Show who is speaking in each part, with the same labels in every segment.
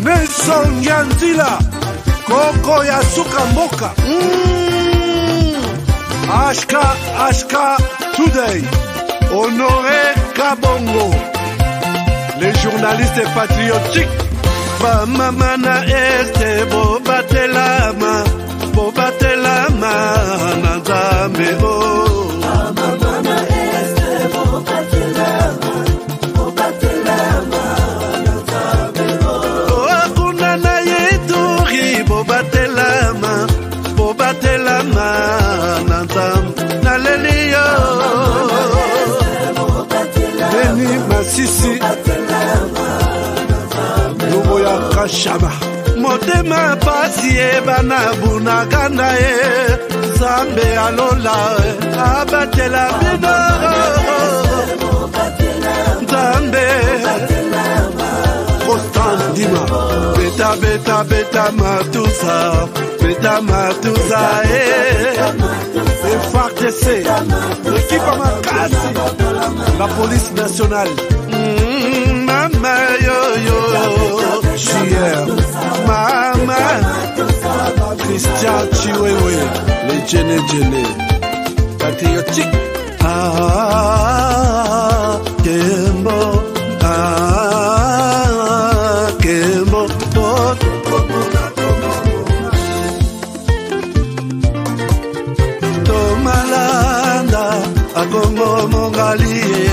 Speaker 1: Nelson Yanzila Koko ya suka mboka Ashka Today Honoré Kabongo les journalistes patriotiques Bamamana este Bobatelama Nanzambe
Speaker 2: Bamamana este Bobatelama Nanzambe
Speaker 1: Akuna na yeturi Bobatelama Nanzambe Naleliyo Beni Masisi Lubo ya Kashaba Motema pasi bana bunaganda Zambe alola abatela bino Zambe Constant Dima Beta matusa FARDC l'équipe Makasi la police nationale Mama yo Chier Mama Christian Chiwewe les Jene patriotique Kembo Tomalanda Akongo Mongalie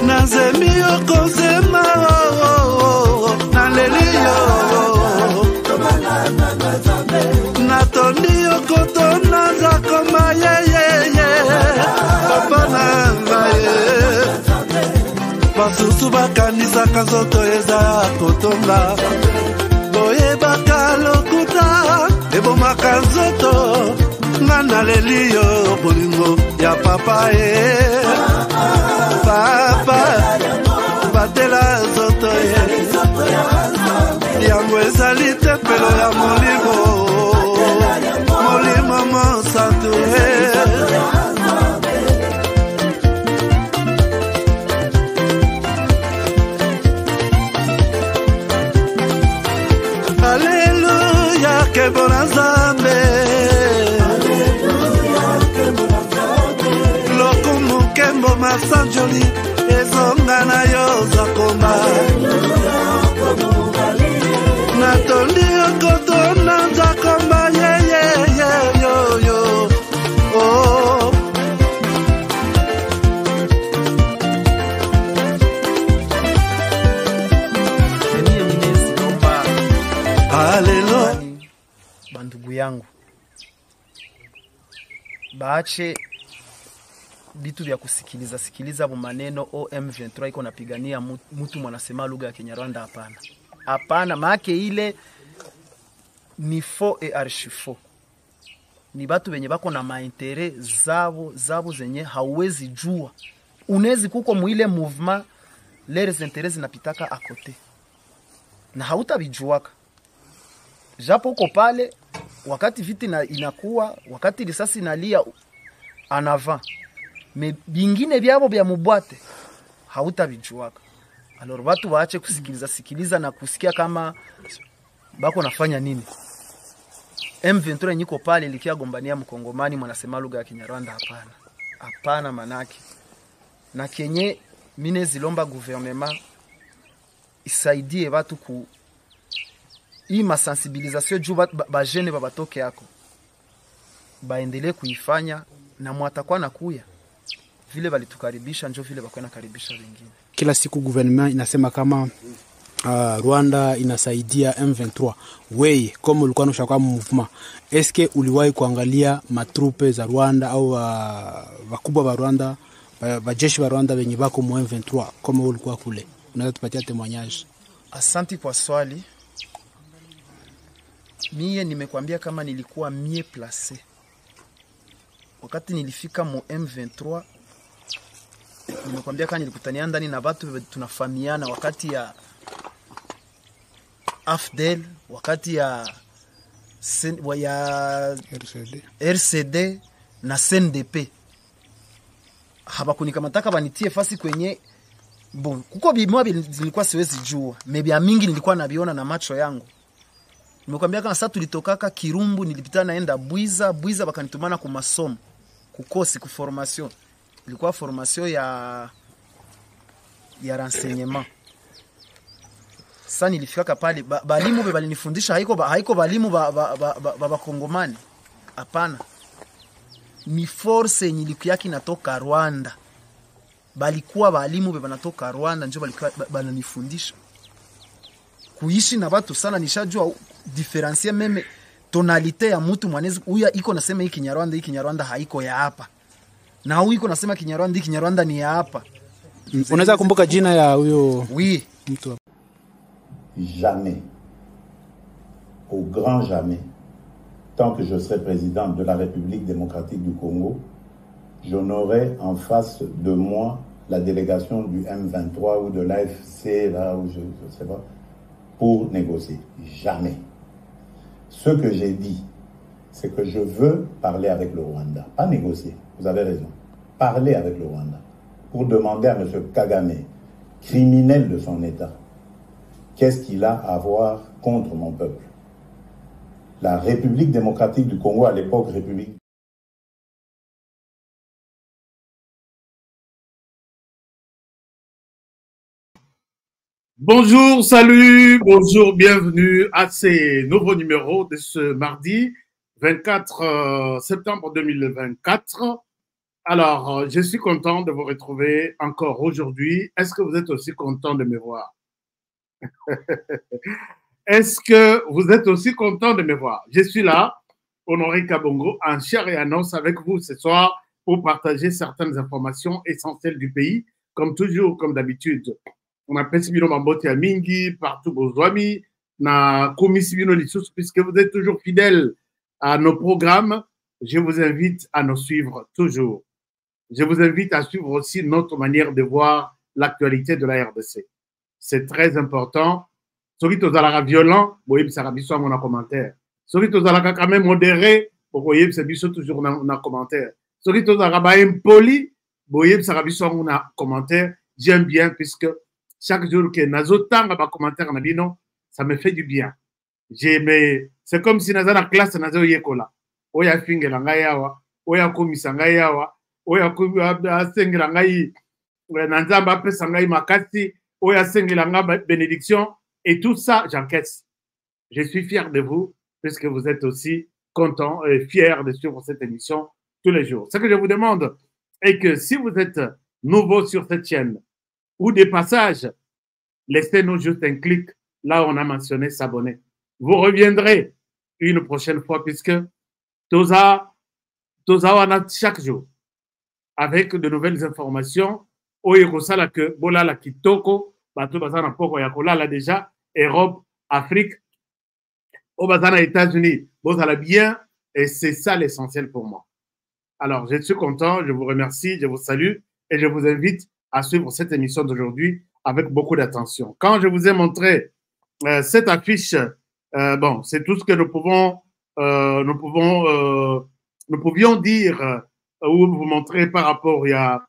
Speaker 1: Nazemi okozema Naleliyo Natondi okotona Zakoma Papa nangaye Basusu bakanisa kazoto eza kotonga Boye bakalokuta Ebomaka nzoto Ngana leliyo bolingo ya papa Papa Batela zoto Yango ezali tempelo ya molimo Molimo monsantu Alléluia kebona Nzambe Lokumu kembo masanjoli Ezonga na yo zakoma Natondi okotona zakoma yo Oh Haleluya
Speaker 3: bandugu yangu baache vitu vya sikiliza maneno OM23 iko napigania mtu mwanasema lugha ya Kinyarwanda hapana maake ile ni faux et archi faux ni batu benye bako na maintérêt zabo zenye hauwezi jua unezi kuko muile mouvement les intérêts zinapitaka à côté na hautabijuaka japo uko pale wakati viti inakuwa wakati risasi inalia en avant mais bingine byabo bya mubwate hautabijuaka alors watu waache kusikiliza na kusikia kama bako nafanya nini M23 nyiko pale likia gombania mkongomani mwanasema lugha ya Kinyarwanda hapana manake na kenye mine zilomba gouvernement isaidie watu ku hii masensibilisation juu ba jeune babatoke yako baendelee kuifanya na mwatakuwa na kuya vile walitukaribisha njo vile bakwana karibisha wengine.
Speaker 4: Kila siku gouvernement inasema kama Rwanda inasaidia M23. Wewe kama ulikuwa unashaka movement, eske uliwahi kuangalia matrupe za Rwanda au wakubwa wa Rwanda, wajeshi wa Rwanda wenye bako mu M23 kama ulikuwa kule? Unaweza tupatia témoignage?
Speaker 3: Asante kwa swali. Mie nimekwambia kama nilikuwa mieux placé. Wakati nilifika mu M23 nimekwambia kama nilikutania ndani na watu tunafahamiana wakati ya AFDEL, wakati ya RCD na CNDP. Haba kunikamataka banitie fasi kwenye Bon, kuko bimwa nilikuwa siwezi jua. Maybe mingi nilikuwa nabiona na macho yangu. Nimekwambia kama sasa tulitokaka Kirumbu nilipita naenda Bwiza bakanitumana ku masomo. Kukosi ku formation. Ilikuwa formation ya renseignement. Sasa nilifika pale balimu balinifundisha haiko balimu ba Kongomani. Hapana. Ni force nilikuwa kinatoka Rwanda. Balikuwa balimu banatoka Rwanda ndio balikuwa bananifundisha. Kuishi na watu sana nishajua diferencier meme tonalite ya mtu mwanezi huyu iko nasema hiki Kinyarwanda haiko ya hapa. Na huyu iko nasema Kinyarwanda ni ya hapa.
Speaker 4: Unaweza kumbuka jina ya huyo?
Speaker 3: Oui.
Speaker 4: Mtu.
Speaker 5: Jamais, au grand jamais, tant que je serai président de la République démocratique du Congo, je n'aurai en face de moi la délégation du M23 ou de l'AFC, là où je ne sais pas, pour négocier. Jamais. Ce que j'ai dit, c'est que je veux parler avec le Rwanda. Pas négocier, vous avez raison. Parler avec le Rwanda. Pour demander à M. Kagame, criminel de son État, qu'est-ce qu'il a à voir contre mon peuple? La République démocratique du Congo, à l'époque, République.
Speaker 1: Bonjour, salut, bonjour, bienvenue à ces nouveaux numéros de ce mardi 24 septembre 2024. Alors, je suis content de vous retrouver encore aujourd'hui. Est-ce que vous êtes aussi content de me voir? Est-ce que vous êtes aussi content de me voir? Je suis là, Honoré Kabongo, en chair et en os avec vous ce soir pour partager certaines informations essentielles du pays, comme toujours, comme d'habitude. On appelle Sibino Mambote à Mingi, partout Bozwami, na Komi Sibino Lissous, puisque vous êtes toujours fidèles à nos programmes. Je vous invite à nous suivre toujours. Je vous invite à suivre aussi notre manière de voir l'actualité de la RDC. C'est très important. Soki tozalaka violent, boyeb sarabiso mon commentaire. Soki tozalaka quand même modéré, boyeb sarabiso toujours na commentaire. Soki tozalaka ba impoli, boyeb sarabiso mon commentaire. J'aime bien puisque chaque jour que nazotanga ba commentaire na bino, ça me fait du bien. C'est comme si naza na classe nazo yekola. Oya fingela ngai awa, oya komisa ngai awa, oya asengela ngai na nzamba apesa ngai makasi, oya sengela ngai bénédiction. Et tout ça, j'encaisse. Je suis fier de vous, puisque vous êtes aussi contents et fiers de suivre cette émission tous les jours. Ce que je vous demande est que si vous êtes nouveau sur cette chaîne ou des passages, laissez-nous juste un clic là où on a mentionné s'abonner. Vous reviendrez une prochaine fois, puisque Toza wana chaque jour avec de nouvelles informations. Oyekosala que bola la kitoko, bato bazana poko ya kolala déjà. Europe, Afrique, aux États-Unis, vous allez bien, et c'est ça l'essentiel pour moi. Alors, je suis content, je vous remercie, je vous salue, et je vous invite à suivre cette émission d'aujourd'hui avec beaucoup d'attention. Quand je vous ai montré cette affiche, bon, c'est tout ce que nous pouvions dire ou vous montrer par rapport il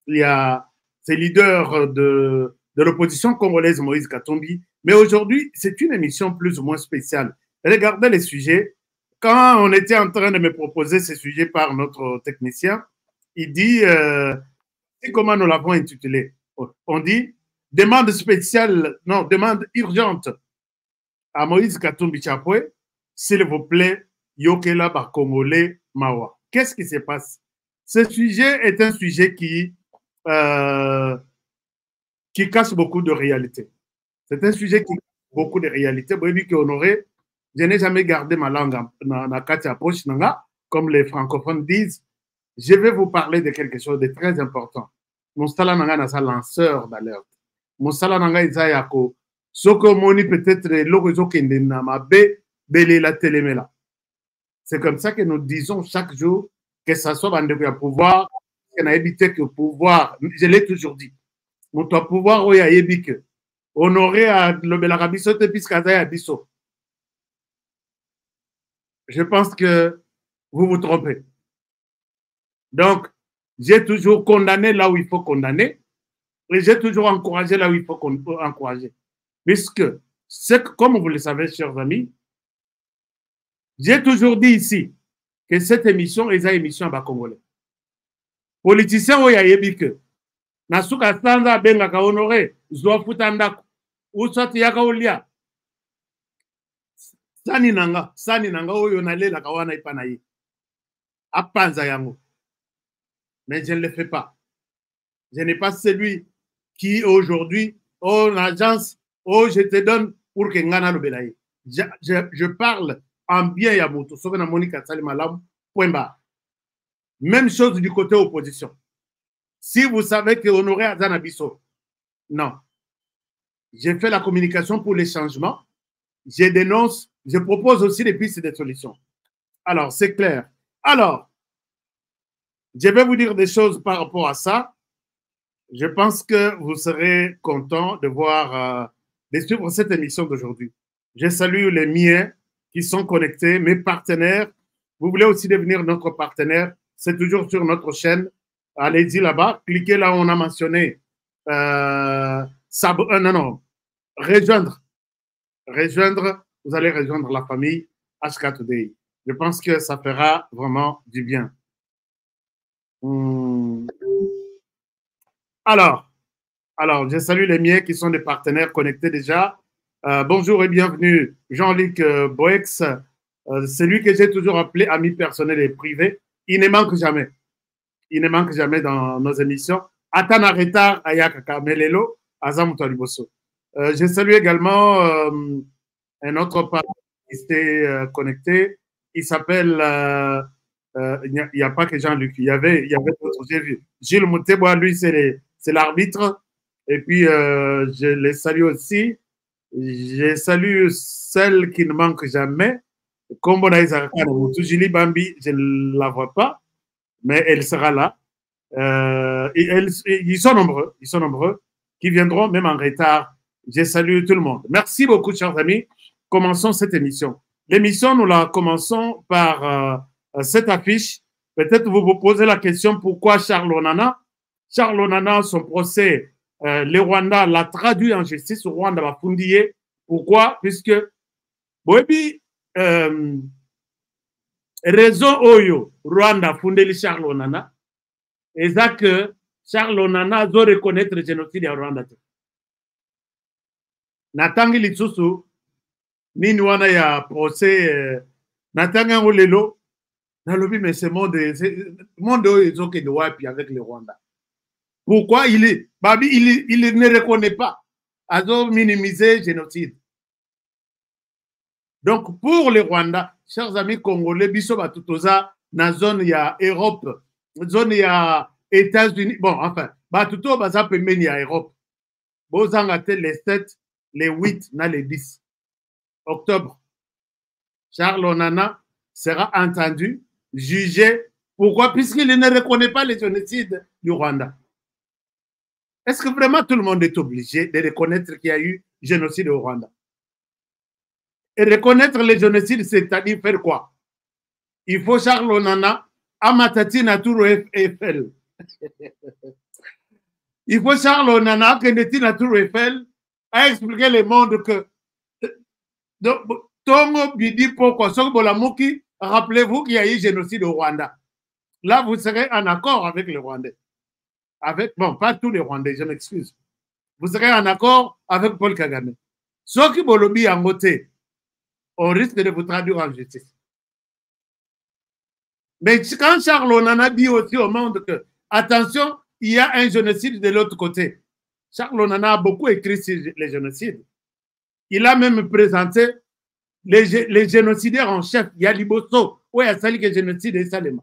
Speaker 1: y a ces leaders de l'opposition congolaise, Moïse Katumbi. Mais aujourd'hui, c'est une émission plus ou moins spéciale. Regardez les sujets. Quand on était en train de me proposer ces sujets par notre technicien, il dit, comment nous l'avons intitulé? On dit, demande spéciale, non, demande urgente à Moïse Katumbi Chapwe, s'il vous plaît, Yokela ba Congolais Mawa. Qu'est-ce qui se passe? Ce sujet est un sujet qui cache beaucoup de réalités. C'est un sujet qui cache beaucoup de réalités. Je n'ai jamais gardé ma langue dans la katia poche, comme les francophones disent. Je vais vous parler de quelque chose de très important. Mon sala nanga na sa lanceur d'alerte. Mon sala nanga izayako. Soko moni peut-être l'horizon qui n'est na ma bé, belé la télémela. C'est comme ça que nous disons chaque jour que ça soit dans le pouvoir, qu'on a évité que le pouvoir, je l'ai toujours dit. Mon pouvoir, oui, a évité que honoré à l'Arabiso, puisqu'à Bisso. Je pense que vous vous trompez. Donc, j'ai toujours condamné là où il faut condamner. Et j'ai toujours encouragé là où il faut qu'on peut encourager. Puisque, comme vous le savez, chers amis, j'ai toujours dit ici que cette émission est une émission à Congolais. Politiciens, il y a yébike. Nasuka Sanda Bengaka Honoré, Zoa Futandako, Usat Yaka Olia. Sani nanga oyo nalela kawana ipanayi. Apanza yango. Mais je ne le fais pas. Je n'ai pas celui qui aujourd'hui, oh, l'agence, oh, je te donne pour que ngana lobelaye. Je parle en bien Yamoto. Sokana Monica Salimalam, point barre. Même chose du côté opposition. Si vous savez que Honoré Azanabiso, non. J'ai fait la communication pour les changements. Je dénonce, je propose aussi des pistes de solutions. Alors, c'est clair. Alors, je vais vous dire des choses par rapport à ça. Je pense que vous serez content de voir, de suivre cette émission d'aujourd'hui. Je salue les miens qui sont connectés, mes partenaires. Vous voulez aussi devenir notre partenaire, c'est toujours sur notre chaîne. Allez-y là-bas, cliquez là où on a mentionné rejoindre. Rejoindre, vous allez rejoindre la famille HK Today. Je pense que ça fera vraiment du bien. Alors, je salue les miens qui sont des partenaires connectés déjà. Bonjour et bienvenue, Jean-Luc Boex, celui que j'ai toujours appelé ami personnel et privé. Il ne manque jamais. Il ne manque jamais dans nos émissions. Atana Retard Ayaka Kamelelo, Azam Toliboso. Je salue également un autre partenaire qui s'est connecté. Il s'appelle, il n'y a pas que Jean-Luc, il y avait d'autres, j'ai vu. Gilles Moutebois, lui, c'est l'arbitre. Et puis, je les salue aussi. Je salue celle qui ne manque jamais. Comme on a Julie Bambi, je ne la vois pas, mais elle sera là. Ils sont nombreux, qui viendront même en retard. Je salue tout le monde. Merci beaucoup, chers amis. Commençons cette émission. L'émission, nous la commençons par cette affiche. Peut-être vous vous posez la question pourquoi Charles Onana. Charles Onana, son procès, le Rwanda l'a traduit en justice. Le Rwanda l'a fondillé. Pourquoi? Puisque, Boebi, raison Oyo, Rwanda fondé Charles Onana, et ça que Charles Onana doit reconnaître le génocide en Rwanda. Natangi Litsusu, nini wana ya procès, Natangi Olelo, na lobi mais ce monde ils ont que de wapi avec le Rwanda. Pourquoi il ne reconnaît pas, a minimiser le génocide. Donc pour le Rwanda, chers amis congolais, biso batutoza na zone ya Europe, zone ya États-Unis, bon enfin, batuto baza pembeni ya Europe. Bozanga te les 7, les 8, na les 10 octobre. Charles Onana sera entendu, jugé. Pourquoi? Puisqu'il ne reconnaît pas le génocide du Rwanda. Est-ce que vraiment tout le monde est obligé de reconnaître qu'il y a eu génocide au Rwanda? Et reconnaître le génocide, c'est-à-dire faire quoi? Il faut Charles Onana, Amatati Naturo FL. Il faut Charles Onana, Kennedy Naturo FL, a expliqué le monde que Tongo Bidi Poko, Sokbolamuki, rappelez-vous qu'il y a eu génocide au Rwanda. Là, vous serez en accord avec les Rwandais. Bon, pas tous les Rwandais, je m'excuse. Vous serez en accord avec Paul Kagame. Ceux qui bolobi en côté, on risque de vous traduire en justice. Mais quand Charles Onana dit aussi au monde que, attention, il y a un génocide de l'autre côté. Charles Onana a beaucoup écrit sur les génocides. Il a même présenté les génocidaires en chef. Il y a Liboso, où il y a sali que génocide et Salema.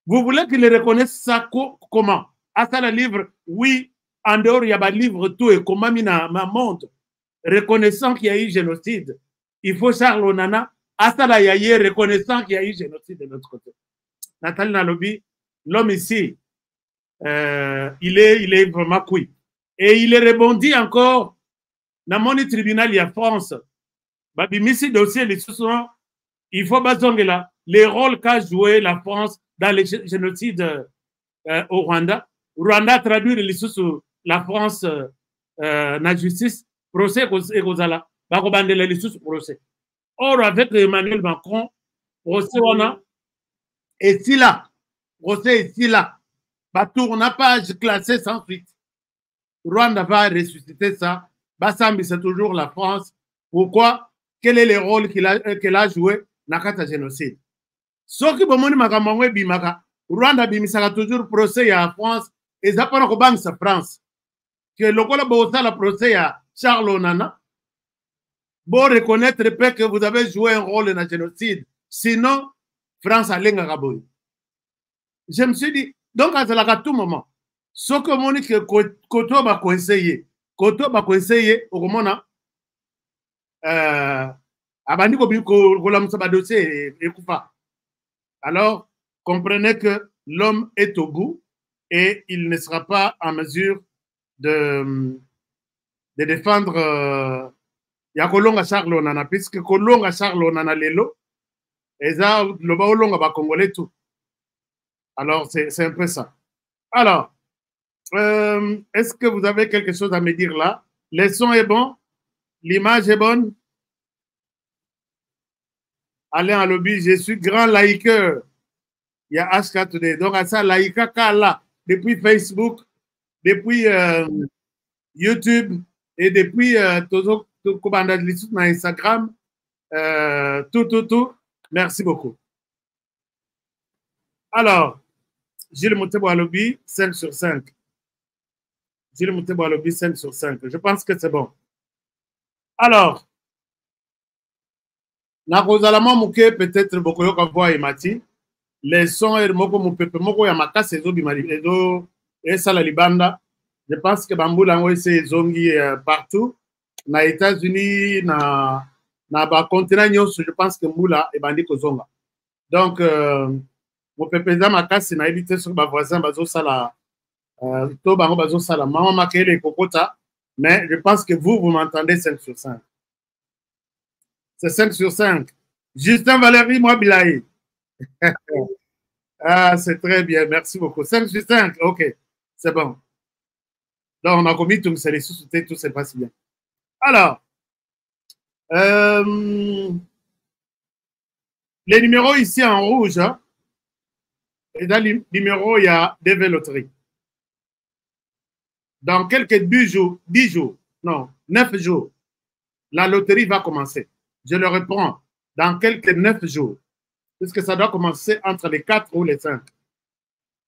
Speaker 1: Vous voulez qu'il reconnaisse ça comment? À ça, le livre, oui, en dehors, il y a un livre tout et comment ma montre, reconnaissant qu'il y a eu génocide. Il faut Charles Onana, à ça, il y a eu reconnaissant qu'il y a eu génocide de l'autre côté. Nathalie Nalobi, l'homme ici, il est vraiment couille. Et il est rebondi encore dans mon tribunal, il y a France. Babimisi dossier, il faut bazonger là, les rôles qu'a joué la France dans les génocides au Rwanda. Rwanda traduire lisusu la France na justice procès ekozala bakobandela lisusu procès. Or avec Emmanuel Macron procès wana esila procès esila batourna page classée sans suite. Rwanda va ressusciter ça. Bassambi c'est toujours la France. Pourquoi? Quel est le rôle qu'elle a joué dans le génocide? Ce qui bomoni makambo bimaka Rwanda bimisaka toujours procès à France et ça pas ko bang sa France. Que lokola bosa la procès à Charles Onana. Bon reconnaître que vous avez joué un rôle dans le génocide. Sinon France a l'engaboy. Je me suis dit donc à tout moment ce que moni que koto ba conseiller au komona abandi ko lamusa ba dossier ekufa. Alors, comprenez que l'homme est au bout et il ne sera pas en mesure de défendre Yakolonga Charles Onana, puisque Kolonga Charles Onana Lelo, et ça, le Baolonga va Congolais tout. Alors, c'est un peu ça. Alors, est-ce que vous avez quelque chose à me dire là? Le son est bon? L'image est bonne? Alain à lobby, je suis grand laïqueur. Il y a HK Today. Donc, à ça, laïka là, depuis Facebook, depuis YouTube et depuis tout Instagram, tout. Merci beaucoup. Alors, Gilles Moutebo à lobby, 5 sur 5. Gilles Moutebo à lobby, 5 sur 5. Je pense que c'est bon. Alors, nakozalama muke peut-être beaucoup yoka voix emati les sons et moko mupepe moko ya makase ezo bimali ezo esala libanda. Je pense que bambula ngo ese zongi partout na États-Unis na ba continent nyonso. Je pense que mbula ebandi kozonga. Donc mupepe za makase na éviter sur ba voisin bazo sala to bango bazo sala mama makele kokota, mais je pense que vous m'entendez 5 sur 5. C'est 5 sur 5. Justin Valérie Mwabilaï. Ah, c'est très bien. Merci beaucoup. 5 sur 5. OK. C'est bon. Donc, on a commis tout, c'est les sous-soutés, tout se passe bien. Alors, les numéros ici en rouge, hein, et dans les numéros, il y a des loteries. Dans quelques 10 jours, non, 9 jours, la loterie va commencer. Je le reprends, dans quelques 9 jours, puisque ça doit commencer entre les 4 ou les 5.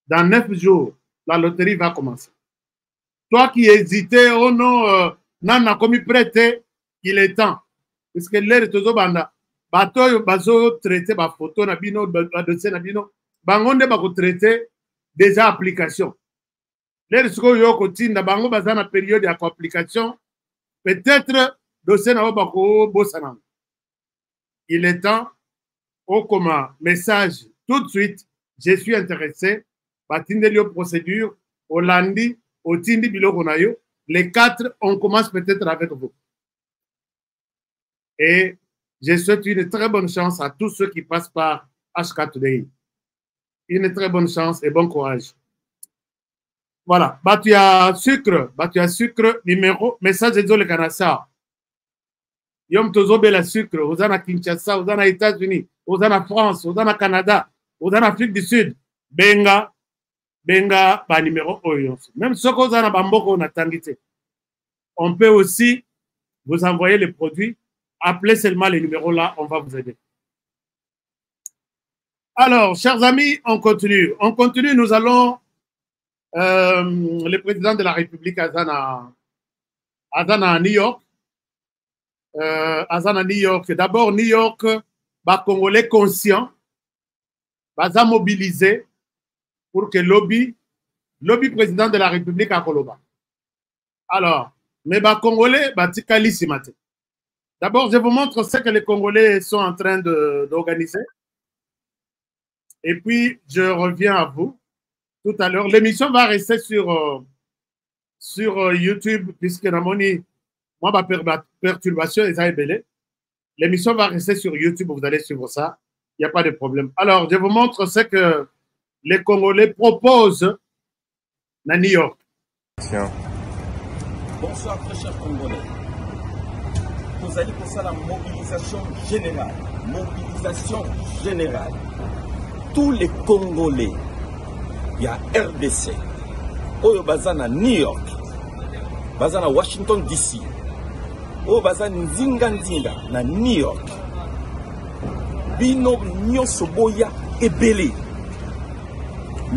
Speaker 1: Dans 9 jours, la loterie va commencer. Toi qui hésitais, oh non, non, commis prêté, il est temps. Puisque l'air est toujours banda. Bato, bazo traité, ba photo, na bino, ba dossier, na bino. Bangonde, ba traité déjà application. L'air est yo continue, bango, bazana période d'application. Peut-être, dossier, na bako, bosanam. Il est temps, au commun, message, tout de suite, je suis intéressé, Batindelio procédure, au lundi, au Tindi Bilogonayo, les 4, on commence peut-être avec vous. Et je souhaite une très bonne chance à tous ceux qui passent par HK Today. Une très bonne chance et bon courage. Voilà, tu as sucre, numéro, message de le Canassa. Yom tozobe la sucre, vous en à Kinshasa, vous en à États-Unis, vous en à France, vous en à Canada, vous en Afrique du Sud. Benga, ba numéro Oyo. Même ce qu'on a Bamboko, on a tangité. On peut aussi vous envoyer les produits. Appelez seulement les numéros là, on va vous aider. Alors, chers amis, on continue. On continue, nous allons. Le président de la République, Azana à New York. Azana New York. D'abord, New York, les Congolais conscients, va mobiliser pour que lobby président de la République à Koloba. Alors, mais les Congolais, tikali simate. D'abord, je vous montre ce que les Congolais sont en train d'organiser. Et puis, je reviens à vous tout à l'heure. L'émission va rester sur YouTube, puisque moi, ma perturbation est ébellée. L'émission va rester sur YouTube, vous allez suivre ça. Il n'y a pas de problème. Alors, je vous montre ce que les Congolais proposent na New York.
Speaker 6: Bonsoir très chers Congolais. Vous allez pour ça la mobilisation générale. Mobilisation générale. Tous les Congolais, il y a RDC, Oyo Bazana New York, Bazana Washington DC, Oyo Bazana Nzinga na New York, Bino Nyosoboya et Belé.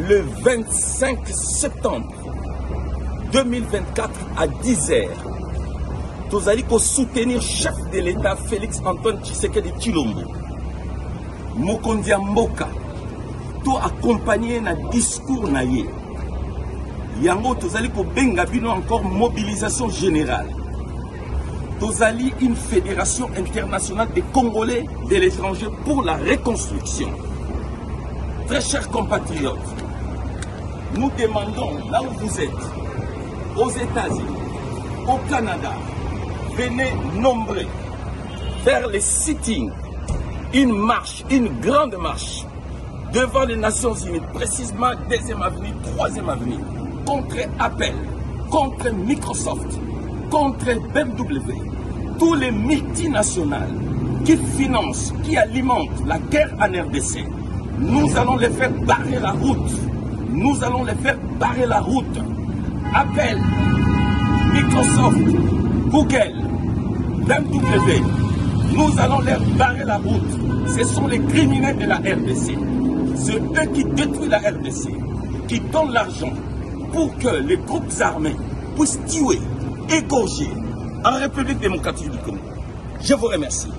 Speaker 6: Le 25 septembre 2024 à 10h, nous allons soutenir chef de l'État Félix Antoine Tshisekedi Tshilombo. Mokonzi Mboka, tout accompagné na discours na ye. Yango tozali ko benga bino encore mobilisation générale. Tozali une fédération internationale des Congolais de l'étranger pour la reconstruction. Très chers compatriotes, nous demandons là où vous êtes, aux États-Unis, au Canada, venez nombreux faire les sittings, une marche, une grande marche devant les Nations Unies, précisément 2e avenue, 3e avenue, contre Apple, contre Microsoft, contre BMW, tous les multinationales qui financent, qui alimentent la guerre en RDC. Nous allons les faire barrer la route. Nous allons les faire barrer la route. Apple, Microsoft, Google, BMW, nous allons leur barrer la route. Ce sont les criminels de la RDC. C'est eux qui détruisent la RDC, qui donnent l'argent pour que les groupes armés puissent tuer, égorger en République démocratique du Congo. Je vous remercie.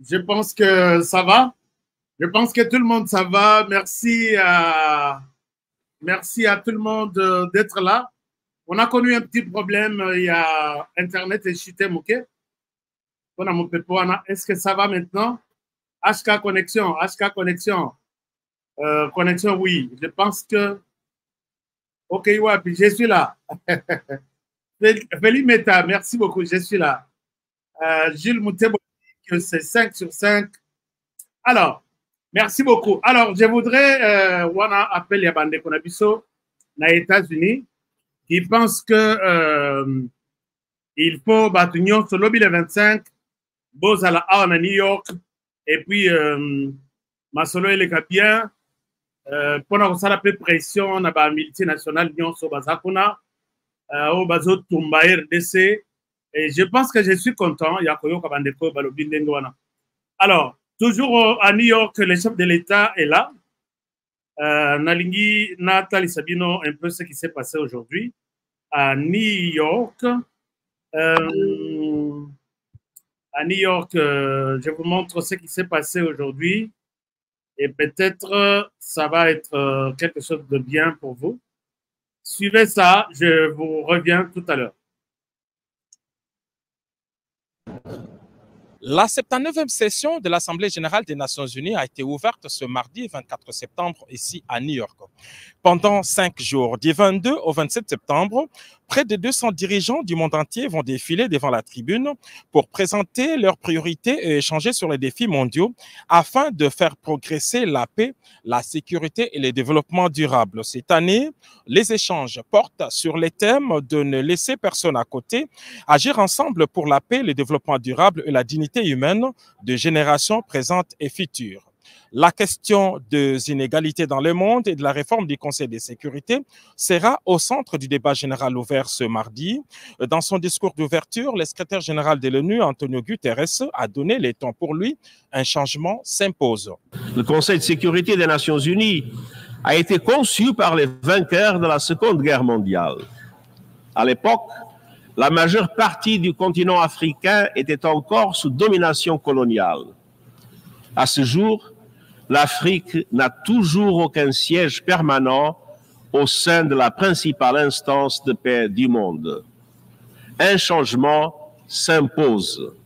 Speaker 1: Je pense que ça va. Je pense que tout le monde, ça va. Merci à tout le monde d'être là. On a connu un petit problème. Il y a Internet et chuté, ok? Est-ce que ça va maintenant? HK connexion, HK connexion. Connexion, oui. Je pense que... Ok, ouais, puis je suis là. Félix Meta, merci beaucoup, je suis là. Gilles Moutebo, que c'est 5 sur 5. Alors, merci beaucoup. Alors, je voudrais, Wana appelle Yabande Konabiso, aux États-Unis, qui pense que il faut battre sur le lobby le 25, Bozala à New York, et puis Masolo et les Capiens, pendant que ça la pression, na ba multinationale Nyon so bazakuna, au bazo tumba RDC. Et je pense que je suis content. Alors, toujours à New York, le chef de l'État est là. Nalingi Nathalie Sabino, un peu ce qui s'est passé aujourd'hui à New York. À New York, je vous montre ce qui s'est passé aujourd'hui. Et peut-être ça va être quelque chose de bien pour vous. Suivez ça, je vous reviens tout à l'heure.
Speaker 7: La 79e session de l'Assemblée générale des Nations unies a été ouverte ce mardi 24 septembre ici à New York. Pendant 5 jours, du 22 au 27 septembre, près de 200 dirigeants du monde entier vont défiler devant la tribune pour présenter leurs priorités et échanger sur les défis mondiaux afin de faire progresser la paix, la sécurité et le développement durable. Cette année, les échanges portent sur les thèmes de ne laisser personne à côté, agir ensemble pour la paix, le développement durable et la dignité humaine de générations présentes et futures. La question des inégalités dans le monde et de la réforme du Conseil de sécurité sera au centre du débat général ouvert ce mardi. Dans son discours d'ouverture, le secrétaire général de l'ONU, Antonio Guterres, a donné les temps pour lui. Un changement s'impose.
Speaker 8: Le Conseil de sécurité des Nations unies a été conçu par les vainqueurs de la Seconde Guerre mondiale. À l'époque, la majeure partie du continent africain était encore sous domination coloniale. À ce jour, l'Afrique n'a toujours aucun siège permanent au sein de la principale instance de paix du monde. Un changement s'impose.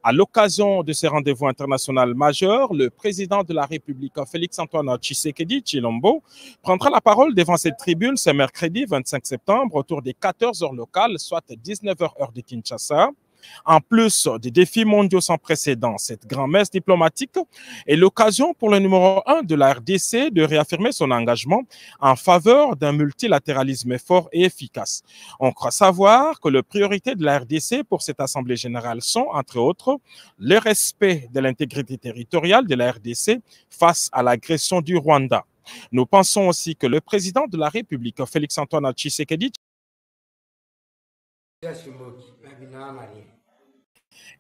Speaker 7: À l'occasion de ce rendez-vous international majeur, le président de la République, Félix-Antoine Tshisekedi Tshilombo, prendra la parole devant cette tribune ce mercredi 25 septembre autour des 14 heures locales, soit 19 heures heure de Kinshasa. En plus des défis mondiaux sans précédent, cette grand-messe diplomatique est l'occasion pour le numéro 1 de la RDC de réaffirmer son engagement en faveur d'un multilatéralisme fort et efficace. On croit savoir que les priorités de la RDC pour cette Assemblée générale sont, entre autres, le respect de l'intégrité territoriale de la RDC face à l'agression du Rwanda. Nous pensons aussi que le président de la République, Félix-Antoine Tshisekedi,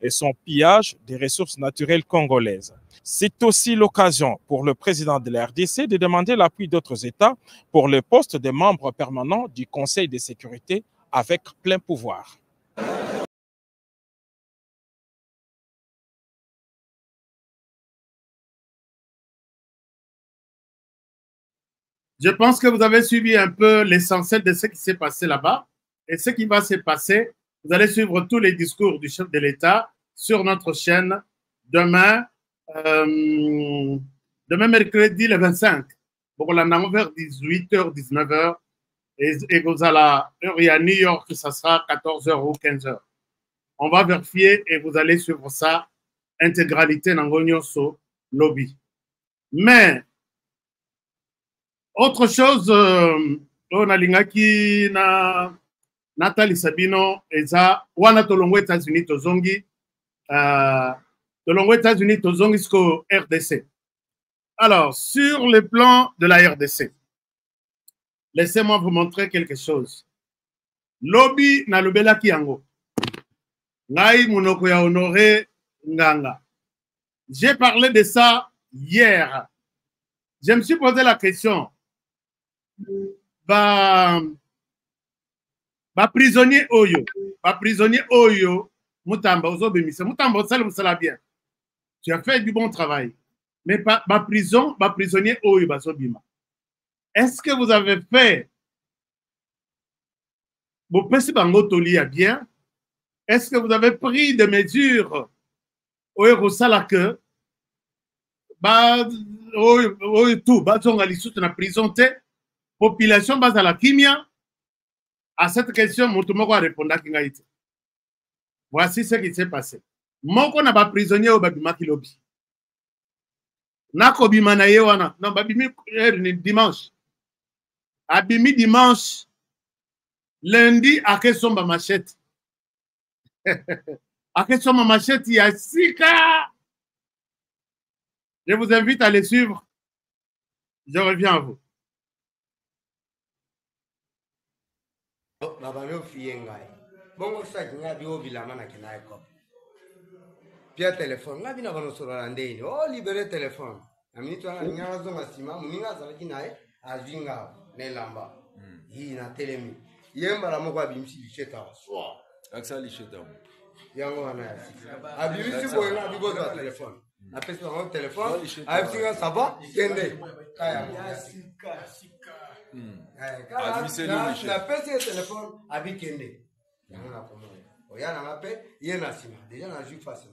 Speaker 7: et son pillage des ressources naturelles congolaises. C'est aussi l'occasion pour le président de la RDC de demander l'appui d'autres États pour le poste de membre permanent du Conseil de sécurité avec plein pouvoir.
Speaker 1: Je pense que vous avez suivi un peu l'essentiel de ce qui s'est passé là-bas et ce qui va se passer. Vous allez suivre tous les discours du chef de l'État sur notre chaîne demain, mercredi le 25. Pour la vers 18h, 19h. Et vous allez à New York, ça sera 14h ou 15h. On va vérifier et vous allez suivre ça, intégralité Nangonyoso Lobby. Mais, autre chose, on a l'ingaki na Nathalie Sabino eza wana tolongo États-Unis tozongi jusqu'au RDC. Alors, sur le plan de la RDC, laissez-moi vous montrer quelque chose. Lobby na lobela kiango. Ngai munoko ya Honoré Nganga. J'ai parlé de ça hier. Je me suis posé la question. Prisonnier Oyo, Mutamba, Mutamba, ça bien. Tu as fait du bon travail. Mais prisonnier Oyo, est-ce que vous avez fait bien? Est-ce que vous avez pris des mesures au Salake? Prison, population base à la kimia. À cette question, Moutoumoko a répondu à Kingaïti. Voici ce qui s'est passé. Moko n'a pas prisonnier au Babimaki Lobby. Nako bimanaye wana. Non, Babimi dimanche. Abimi dimanche. Lundi, à Kessomba Machette. À Kessomba Machette, il y a 6 cas. Je vous invite à les suivre. Je reviens à vous.
Speaker 9: Bongo sa kinga bio vilama na kinaye ko. Pia téléphone ngabi na bano sora ndeni. Oh libérer téléphone. Amini to na nyanga zo masima muninga za kinaye azinga ne lamba. Hii na telemi. Yemba la moko abimsi licheta. So.
Speaker 10: Aksa licheta.
Speaker 9: Yango na ya. Abimsi boye na bibo za téléphone. Na pesa mon téléphone. Abimsi ça va? Kende. Kaya. Sika. La pesa téléphone abi kende. yango na komo oya na ngape ye na sima déjà na ju face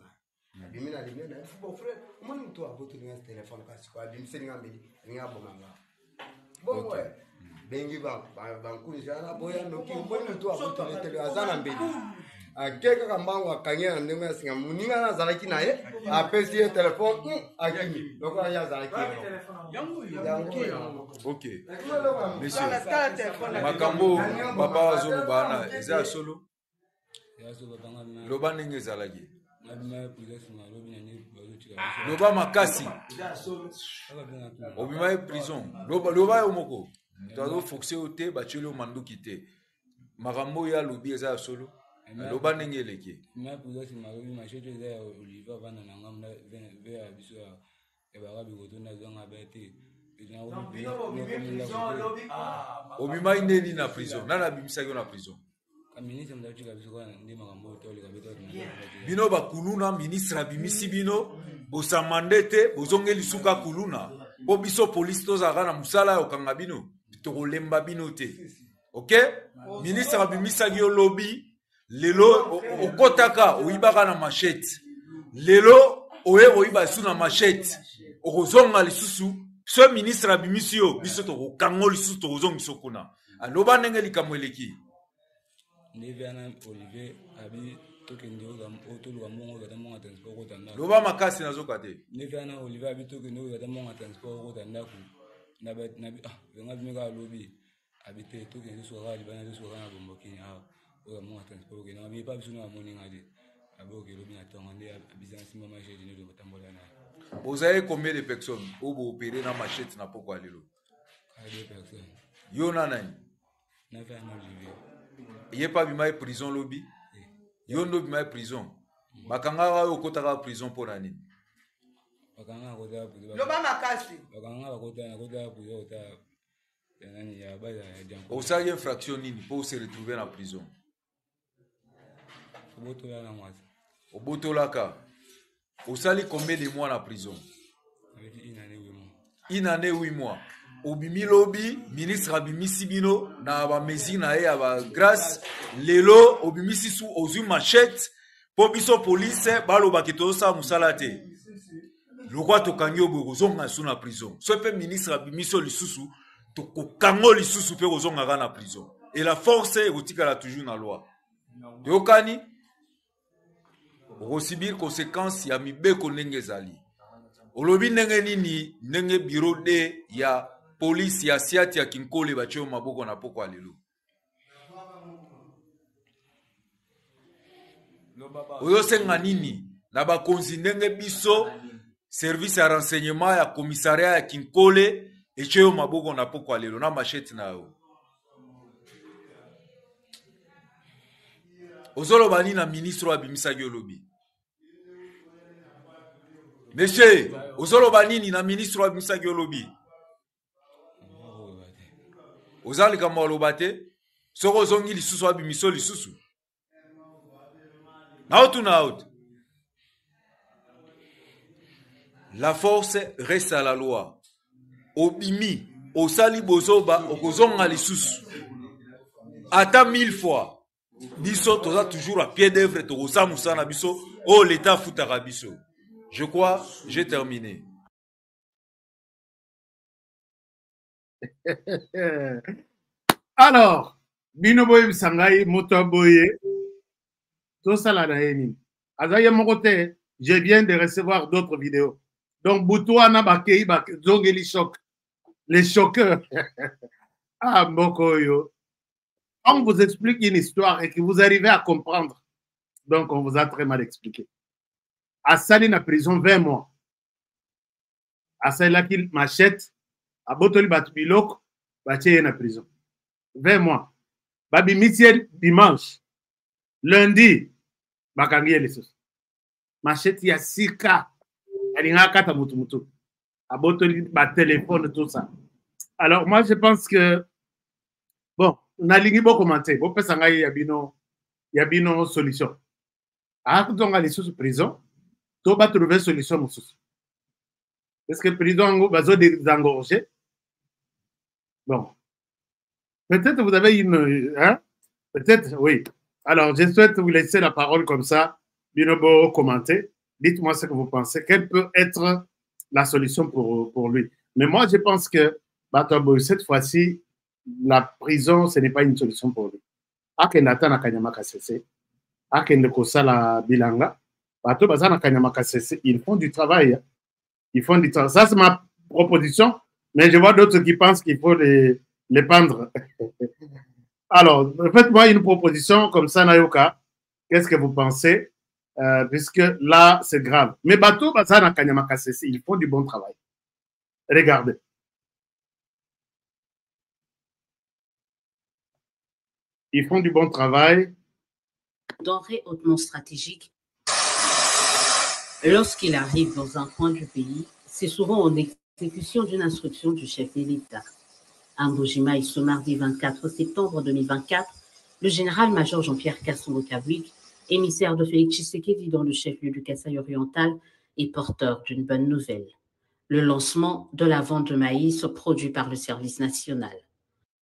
Speaker 9: na bimi na limé na bon frère moi ni toi boto ni téléphone kasi kwa bimi se nga mbeli nga bomanga bon ouais bengi ba kunja boya no ki moi ni toi boto ni télé azana mbeli akeka kambango akanyera ndenge asinga muninga na zalaki na ye apesi ye téléphone akimi donc ya zalaki
Speaker 10: OK monsieur makambo papa azolo bana eza solo loba ndenge ezalaki loba makasi obima prison loba yo moko tozo foncé ote bacheli o manduki te makambo ya lobi eza solo loba ndenge eleki
Speaker 11: ma prison marobi machete eza Oliver bana na ngamna ve ya biso ya barabi kotona zonga bete
Speaker 10: obima ndeni na prison nana bimisaki yo na prison bino bakuluna ministre abimisi bino bosamande te bozonge lisuka kuluna po biso polisi tozalaka na musala okanga bino tokolemba bino te ok ministre abimisaki yo lobi lelo okotaka oyibaka na machete lelo oye oyiba su na machete okozonga lisusu so ministre abimisi yo biso tokokango lisusu tokozonga biso kuna aloba ndenge likambo eleki
Speaker 11: Neviana Olivier abi tokende otoluka mongo kata monga transport kota ndako
Speaker 10: loba makasi nazoka te
Speaker 11: Neviana Olivier abi tokende kata monga transport kota ndako na venga bimeka lobi abi te tokende soka libana soka na bombokini ha oya monga transport kena abi pa biso na moni ngade abi oke lobi na tonga nde abizansi mama machete ne de tambola na
Speaker 10: vous avez combien de personnes obo opérer na machete na poko alelo
Speaker 11: 2 personnes
Speaker 10: yo na nani
Speaker 11: Neviana Olivier
Speaker 10: ye pa bima prison lobby yo ndo bima prison bakanga yo kotaka prison pona nini
Speaker 11: bakanga kota prison
Speaker 2: loba makasi
Speaker 11: bakanga kota prison ta nani ya baya ya janko
Speaker 10: osali infraction nini pour se retrouver na prison
Speaker 11: obotola na mwasi
Speaker 10: obotolaka osali combien de mois na prison une année 8 mois obimi lobi ministre abimisi bino na ba mesure na ye ya ba grâce lelo obimisi su ozu machette po biso police baloba kitosa musala te lokwa tokangi obo kozonga su na prison so pe ministre abimiso lisusu tokokango lisusu pe kozonga na prison et la force etikala toujours na loi yokani okosibir conséquence ya mibeko ndenge ezali olobi ndenge nini ndenge bureau de ya police ya siati ya kinkole bacheo maboko na poko alelo oyosenga nini na bakonzi ndenge biso service ya renseignement ya commissariat ya kinkole echeo maboko na poko alelo na machete na yo ozoloba nini na ministre wa bimisaki olobi monsieur ozoloba nini na ministre wa bimisaki olobi ozali kama oloba te soko ozongi lisusu abimiso lisusu na out la force reste à la loi obimi osali bozoba okozonga lisusu ata 1000 fois biso toza toujours à pied d'œuvre tokosa musana biso oh l'état futaka biso. Je crois j'ai terminé.
Speaker 1: Alors, Binoboy Bisangai, Motoboye, tout ça là, Azaye Mokote, je viens de recevoir d'autres vidéos. Donc, Boutouana Bakei, Zongeli Choc, les choqueurs. Ah, Mokoyo. On vous explique une histoire et que vous arrivez à comprendre. Donc, on vous a très mal expliqué. À Saline, en prison, 20 mois. À Saline, machette. À Botoli Batubilok, Baché en prison. 20 mois. Babi Mitiel, dimanche. Lundi, Bakangi les sous. Machette, il y a 6 cas. Il y a 4 mutu. À Botoli, téléphone, tout ça. Alors, moi, je pense que, bon, on a ligné beaucoup commenté. Bon, peut-être qu'il y a une solution. Ah, quand on a les sous prison, tu vas trouver une solution. Parce que prison, va se désengorger. Bon. Peut-être vous avez une. Hein? Peut-être, oui. Alors, je souhaite vous laisser la parole comme ça. Binobo, commentez. Dites-moi ce que vous pensez. Quelle peut être la solution pour lui? Mais moi, je pense que Batobo, cette fois-ci, la prison, ce n'est pas une solution pour lui. Akenata na Kanyamaka Sese, Akende Kosala Bilanga, Bato Bazana Kanyamaka Sese, ils font du travail. Ils font du travail. Ça, c'est ma proposition, mais je vois d'autres qui pensent qu'il faut les pendre. Alors, faites-moi une proposition comme ça, Nayoka. Qu'est-ce que vous pensez? Puisque là, c'est grave. Mais Bato Bazana Kanyamaka Sese, ils font du bon travail. Regardez. Ils font du bon travail.
Speaker 12: Denrée hautement stratégique. Lorsqu'il arrive dans un coin du pays, c'est souvent en exécution d'une instruction du chef de l'État. À Mbujimai, ce mardi 24 septembre 2024, le général-major Jean-Pierre Kasongo-Kabwik, émissaire de Félix Tshisekedi dans le chef-lieu du Kasaï oriental, est porteur d'une bonne nouvelle. Le lancement de la vente de maïs produit par le service national.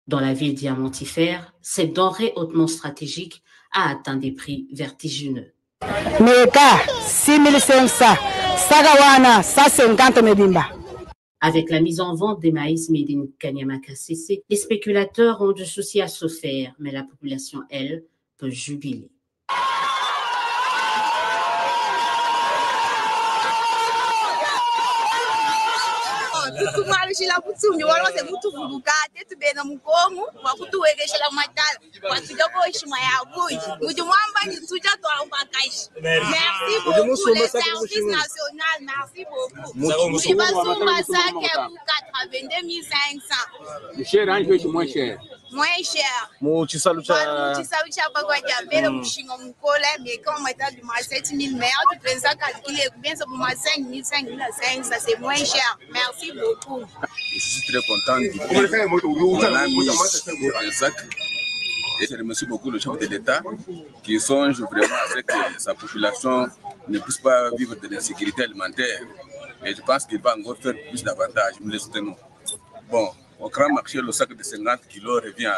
Speaker 12: Dans la ville diamantifère, cette denrée hautement stratégique a atteint des prix vertigineux. Avec la mise en vente des maïs made in Kanyamaka Sese, les spéculateurs ont du souci à se faire, mais la population, elle, peut jubiler.
Speaker 13: Tutumarishila kutsumi walose mutuvulukate tubena mukomu wakutuwekeshela matala watujako yabuyi muji mwamba nituja twaumbakashi. Merci beaucoup les services nationaux, merci beaucoup. Jibasumba sake 82 500.
Speaker 14: Cher ange moins cher.
Speaker 13: Moins cher.
Speaker 14: Muchisalu
Speaker 13: cha bagwa jambele mushinga mukole mais quand on est du 7000 mètres tu peux ça calculer bien ça pour 5000 5500 ça c'est moins cher. Merci beaucoup.
Speaker 15: Je suis très content du et je remercie beaucoup le chef de l'État qui songe vraiment avec sa population ne puisse pas vivre de l'insécurité alimentaire. Et je pense qu'il va encore faire plus d'avantages. Nous le soutenons. Bon, au grand marché, le sac de 50 kilos revient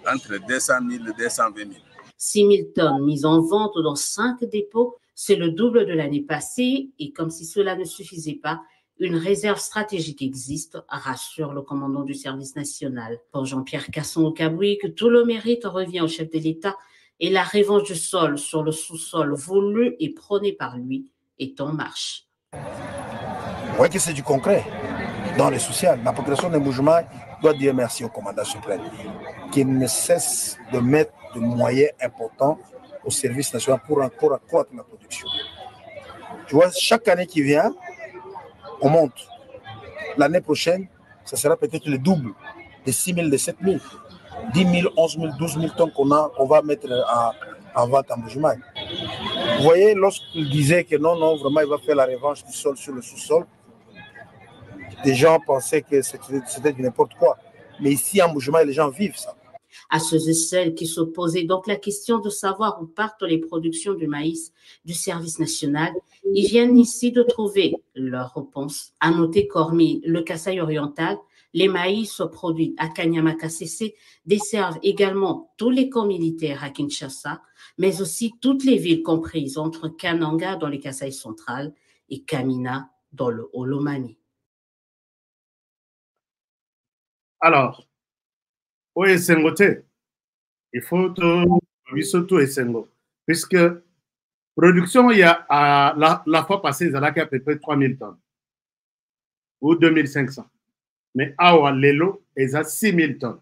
Speaker 15: entre 200 000 et 220 000.
Speaker 12: 6 000 tonnes mises en vente dans 5 dépôts, c'est le double de l'année passée. Et comme si cela ne suffisait pas, une réserve stratégique existe, rassure le commandant du service national. Pour Jean-Pierre Kasongo-Kabwik, tout le mérite revient au chef de l'État et la revanche du sol sur le sous-sol voulu et prôné par lui est en marche.
Speaker 16: Vous voyez que c'est du concret. Dans le social, la population de Mbujimai doit dire merci au commandant suprême qui ne cesse de mettre de moyens importants au service national pour encore accroître la production. Tu vois, chaque année qui vient, on monte. L'année prochaine, ça sera peut-être le double de 6 000, de 7 000, 10 000, 11 000, 12 000 tonnes qu'on va mettre en vente en Mbujimai. Vous voyez, lorsqu'il disait que non, vraiment, il va faire la revanche du sol sur le sous-sol, des gens pensaient que c'était du n'importe quoi. Mais ici, en Mbujimai, les gens vivent ça.
Speaker 12: À ceux et celles qui se posaient donc la question de savoir où partent les productions du maïs du service national, ils viennent ici de trouver leur réponse. À noter qu'hormis le Kasaï oriental, les maïs produits à Kanyamaka Sese desservent également tous les camps militaires à Kinshasa, mais aussi toutes les villes comprises entre Kananga dans le Kasaï central et Kamina dans le Olomami.
Speaker 1: Alors, oui, Sengote, il faut tout Sengo. Puisque production, il y a la fois passée, il y a à peu près 3000 tonnes ou 2500. Mais à Lelo, il y a 6000 tonnes.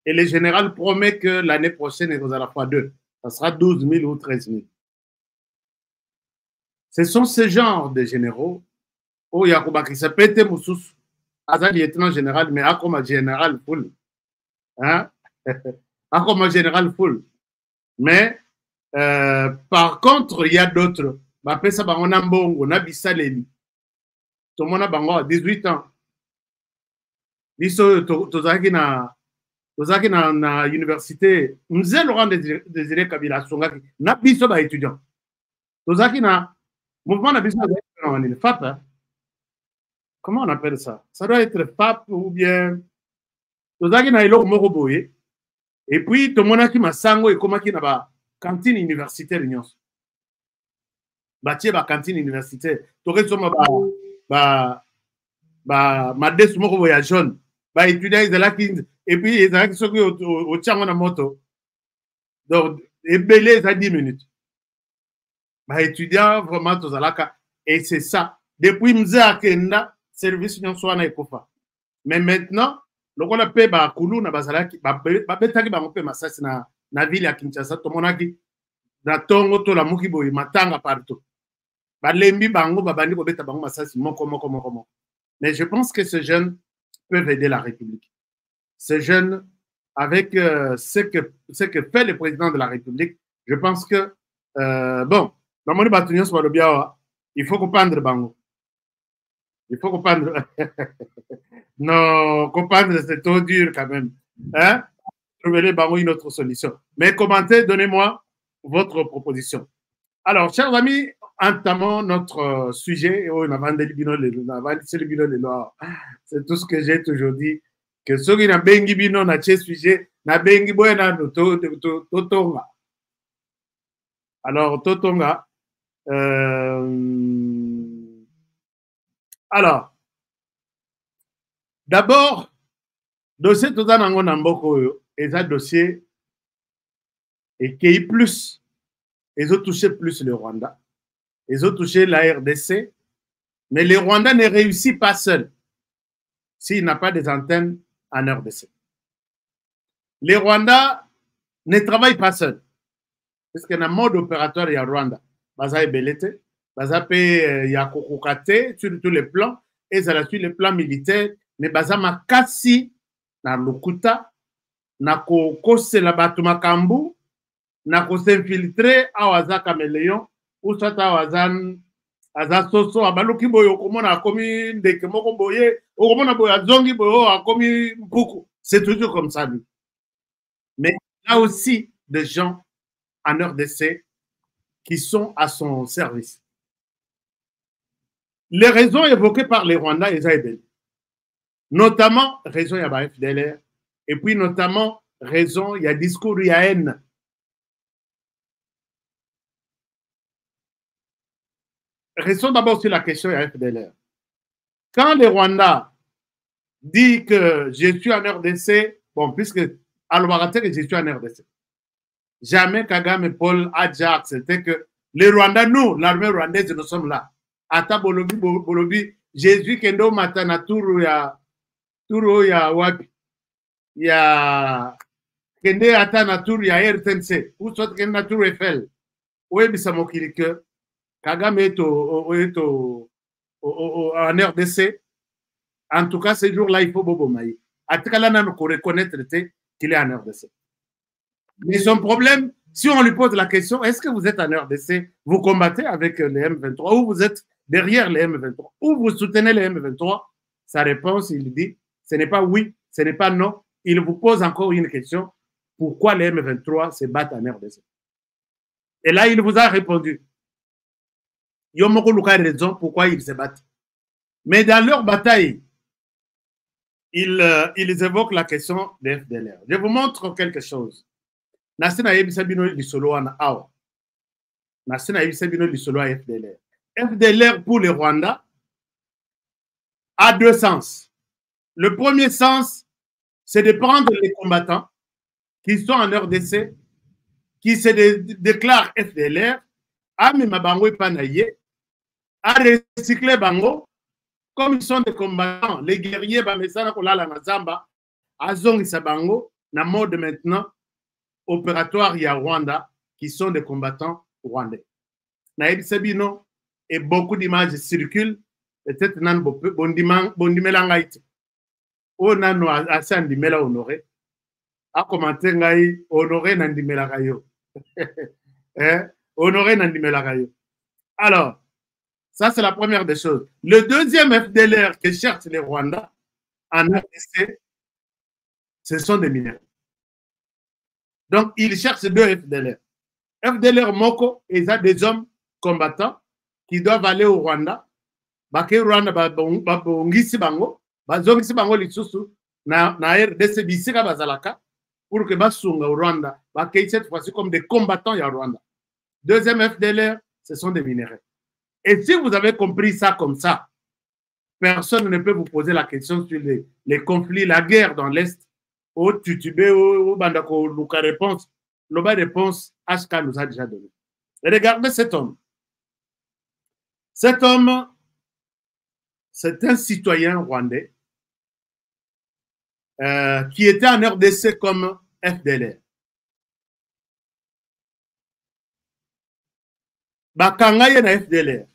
Speaker 1: Et le général promet que l'année prochaine, il y a à la fois 2. Ça sera 12 000 ou 13 000. Ce sont ce genre de généraux où il y a qui s'appelle Moussous, un lieutenant général, mais comme un général full. Hein? Comme un général full. Mais par contre, il y a d'autres. On a Mbongo, on a Bissaleli. Tout le monde a 18 ans. Tozaki na université, nous allons Laurent Désiré Kabila Songaki, na biso ba étudiant. Tozaki na mouvement na biso na FAP. Hein? Comment on appelle ça? Ça doit être FAP ou bien Tozaki na iloko moko boye. Et puis tout le monde qui m'a sango et comment qui na ba cantine universitaire nyonso batie ba cantine universitaire toke soma ba madesu moko boya jaune ba étudiant ezalaki et puis ezalaki soki otiango na moto donc ebele eza 10 minutes ba étudiant vraiment tozalaka et c'est ça depuis mzee akenda service nyonso wana ekofa mais maintenant lokola pe ba kuluna bazalaki babetaki bango pe masasi na ville ya Kinshasa tomonaki na tongo to la muki boye matanga partout balembi bango babandi kobeta bango masasi moko. Mais je pense que ces jeunes peuvent aider la République. Ces jeunes, avec ce que fait le président de la République, je pense que, bon, dans mon bâtonnier sur le bien, il faut comprendre bango. Il faut comprendre. Non, comprendre, c'est trop dur quand même. Hein? Trouvez bango une autre solution. Mais commentez, donnez-moi votre proposition. Alors, chers amis, entamons notre sujet. C'est tout ce que j'ai toujours dit. Que ceux qui n'ont pas bino na sujet, na bengi boyana totonga. Alors, totonga. Alors, d'abord, dossier tout ça nango namboko et ça dossier et qui plus. Ils ont touché plus le Rwanda. Ils ont touché la RDC. Mais le Rwanda ne réussit pas seul s'il n'a pas des antennes en RDC. Le Rwanda ne travaille pas seul. Parce qu'il y a un mode opératoire il Rwanda. Baza Ebelete, Baza Pe Yakokokate, sur tous les plans, et ça sur les plans militaires, mais Baza Makasi, na Lukuta, na Kokose la Batumakambu, na ko s'infiltrer awaza caméléon ou soit awazan azasoso abaloki boyo komona akomi ndeke moko boye okomona boya zongi boyo akomi mpuku, c'est toujours comme ça lui. Mais il y a aussi des gens en RDC qui sont à son service. Les raisons évoquées par les Rwandais et Zaïbel, notamment raison il y a FDLR et puis notamment raison il y a discours il y a haine. Restons d'abord sur la question de FDLR. Quand les Rwandais disent que je suis en RDC, bon, puisque Alwarate que je suis en RDC, jamais Kagame et Paul a déjà accepté que les Rwandais, nous, l'armée rwandaise, nous sommes là. Ata Bolobi, Jésus Kendo Matana Turu ya Wapi, ya Kende Atana Turu ya RTNC, ou soit Kende Naturu Eiffel, ou Ebisamokiri que Kagame est en RDC. En tout cas, ces jours-là, il faut Bobo Maï. À Tikala, nous reconnaître qu'il est en RDC. Mais son problème, si on lui pose la question, est-ce que vous êtes en RDC, vous combattez avec les M23 ou vous êtes derrière les M23 ou vous soutenez les M23? Sa réponse, il dit, ce n'est pas oui, ce n'est pas non. Il vous pose encore une question. Pourquoi les M23 se battent en RDC? Et là, il vous a répondu. Yomoko Luka a raison pourquoi ils se battent. Mais dans leur bataille, ils évoquent la question des FDLR. Je vous montre quelque chose. Nasina Yebisabino Lisolo en Awa. Nasina Yebisabino Lisolo à FDLR. FDLR pour les Rwandais a deux sens. Le premier sens, c'est de prendre les combattants qui sont en RDC, qui se déclarent FDLR, à Mimabango et Panaye, à recycler Bango, comme ils sont des combattants, les guerriers, Bamesana Kolala Nazamba, à Zongisa Bango, na mode maintenant opératoire, il y a Rwanda, qui sont des combattants rwandais. Naïb Sabino, et beaucoup d'images circulent, peut-être nan bondimelangaïti. O nano assez andimela honoré. A commenté ngai honoré nandimela kayo. Honoré nandimela kayo. Alors, ça c'est la première des choses. Le deuxième FDLR que cherchent les Rwandais en RDC, ce sont des mineurs. Donc, ils cherchent deux FDLR. FDLR Moko, ils ont des hommes combattants qui doivent aller au Rwanda. Bake Rwanda, Babongisi Bango, Bazongisi Bango Litsusu, na RDC Bisika Bazalaka, pour que Basunga au Rwanda, accueillent cette fois-ci comme des combattants au Rwanda. Deuxième FDLR, ce sont des minéraux. Et si vous avez compris ça comme ça, personne ne peut vous poser la question sur les conflits, la guerre dans l'Est. Au Tutubé, au Bandako, Luka réponse. L'Oba réponse, HK nous a déjà donné. Et regardez cet homme. Cet homme, c'est un citoyen rwandais qui était en RDC comme FDLR. Bakanga ye na FDLR.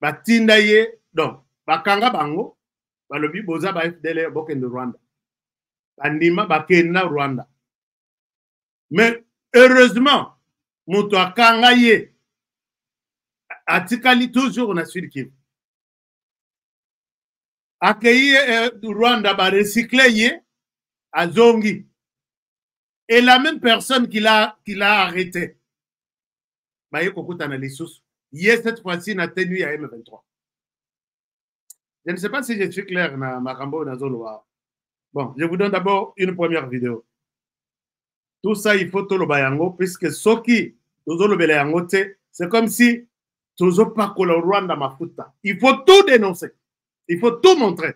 Speaker 1: Batinda ye, donc, bakanga bango, balobi boza ba FDLR bokende Rwanda. Bandima bakenda Rwanda. Mais heureusement, mutu akanga ye, atikali toujours na Sud Kivu. Accueilli Rwanda ba recycler ye, à Zongi. Et la même personne qui l'a arrêté, cette fois-ci, n'a tenu à M23. Je ne sais pas si je suis clair dans Makambo dans Zoloa. Bon, je vous donne d'abord une première vidéo. Tout ça, il faut tout le bayango, puisque ce qui, c'est comme si tout pas que le Rwanda mafuta. Il faut tout dénoncer. Il faut tout montrer.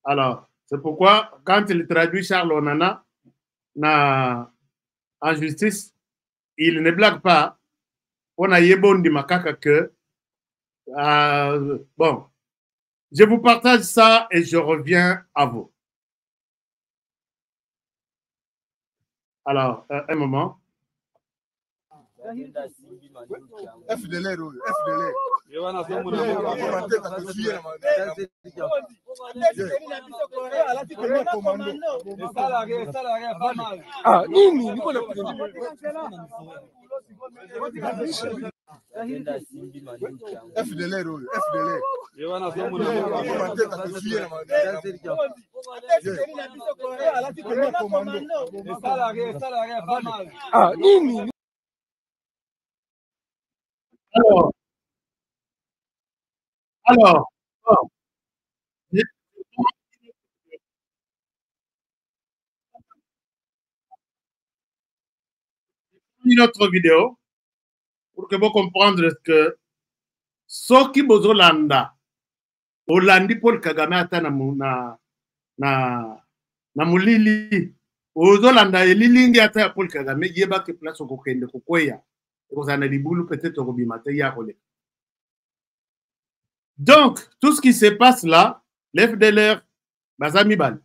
Speaker 1: Alors, c'est pourquoi, quand il traduit Charles Onana en justice, il ne blague pas. On a yebondi makaka que. Bon, je vous partage ça et je reviens à vous. Alors, un moment.
Speaker 14: FDLR.
Speaker 1: Alors, bon. Une autre vidéo pour que vous compreniez que ce qui est Landa, Olandi Paul Kagame ata na mulili, Ozolanda elilingi ata Paul Kagame yeba ke place ko kende ko kweya. Ozana libulu peut-être ko bimate ya kole. Donc, tout ce qui se passe là, l'FDLR, Bazami Bal.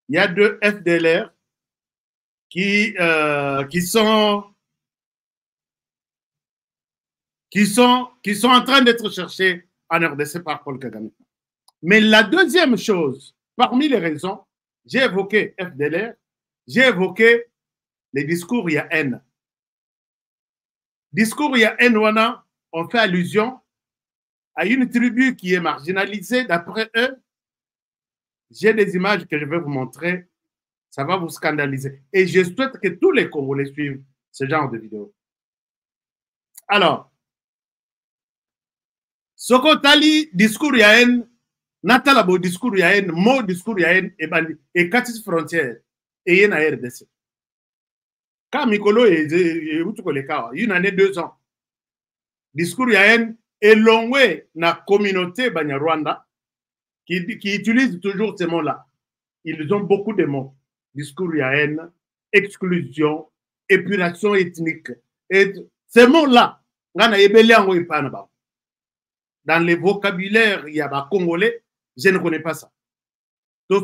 Speaker 1: Il y a deux FDLR qui sont en train d'être cherchés en RDC par Paul Kagame. Mais la deuxième chose, parmi les raisons, j'ai évoqué FDLR, j'ai évoqué les discours il y a haine. Discours il y a haine, on fait allusion à une tribu qui est marginalisée d'après eux. J'ai des images que je vais vous montrer. Ça va vous scandaliser. Et je souhaite que tous les Congolais suivent ce genre de vidéos. Alors, Sokotali, discours yaen, Natalabo, discours yaen, mot discours yaen, et Katis frontière, et yen a RDC. Quand Mikolo est une année, 2 ans, discours yaen, et longwe na communauté Banyarwanda, qui utilise toujours ces mots-là. Ils ont beaucoup de mots. Discours yaen, exclusion, épuration ethnique. Et ces mots-là, dans les vocabulaires, il y a des Congolais, je ne connais pas ça. On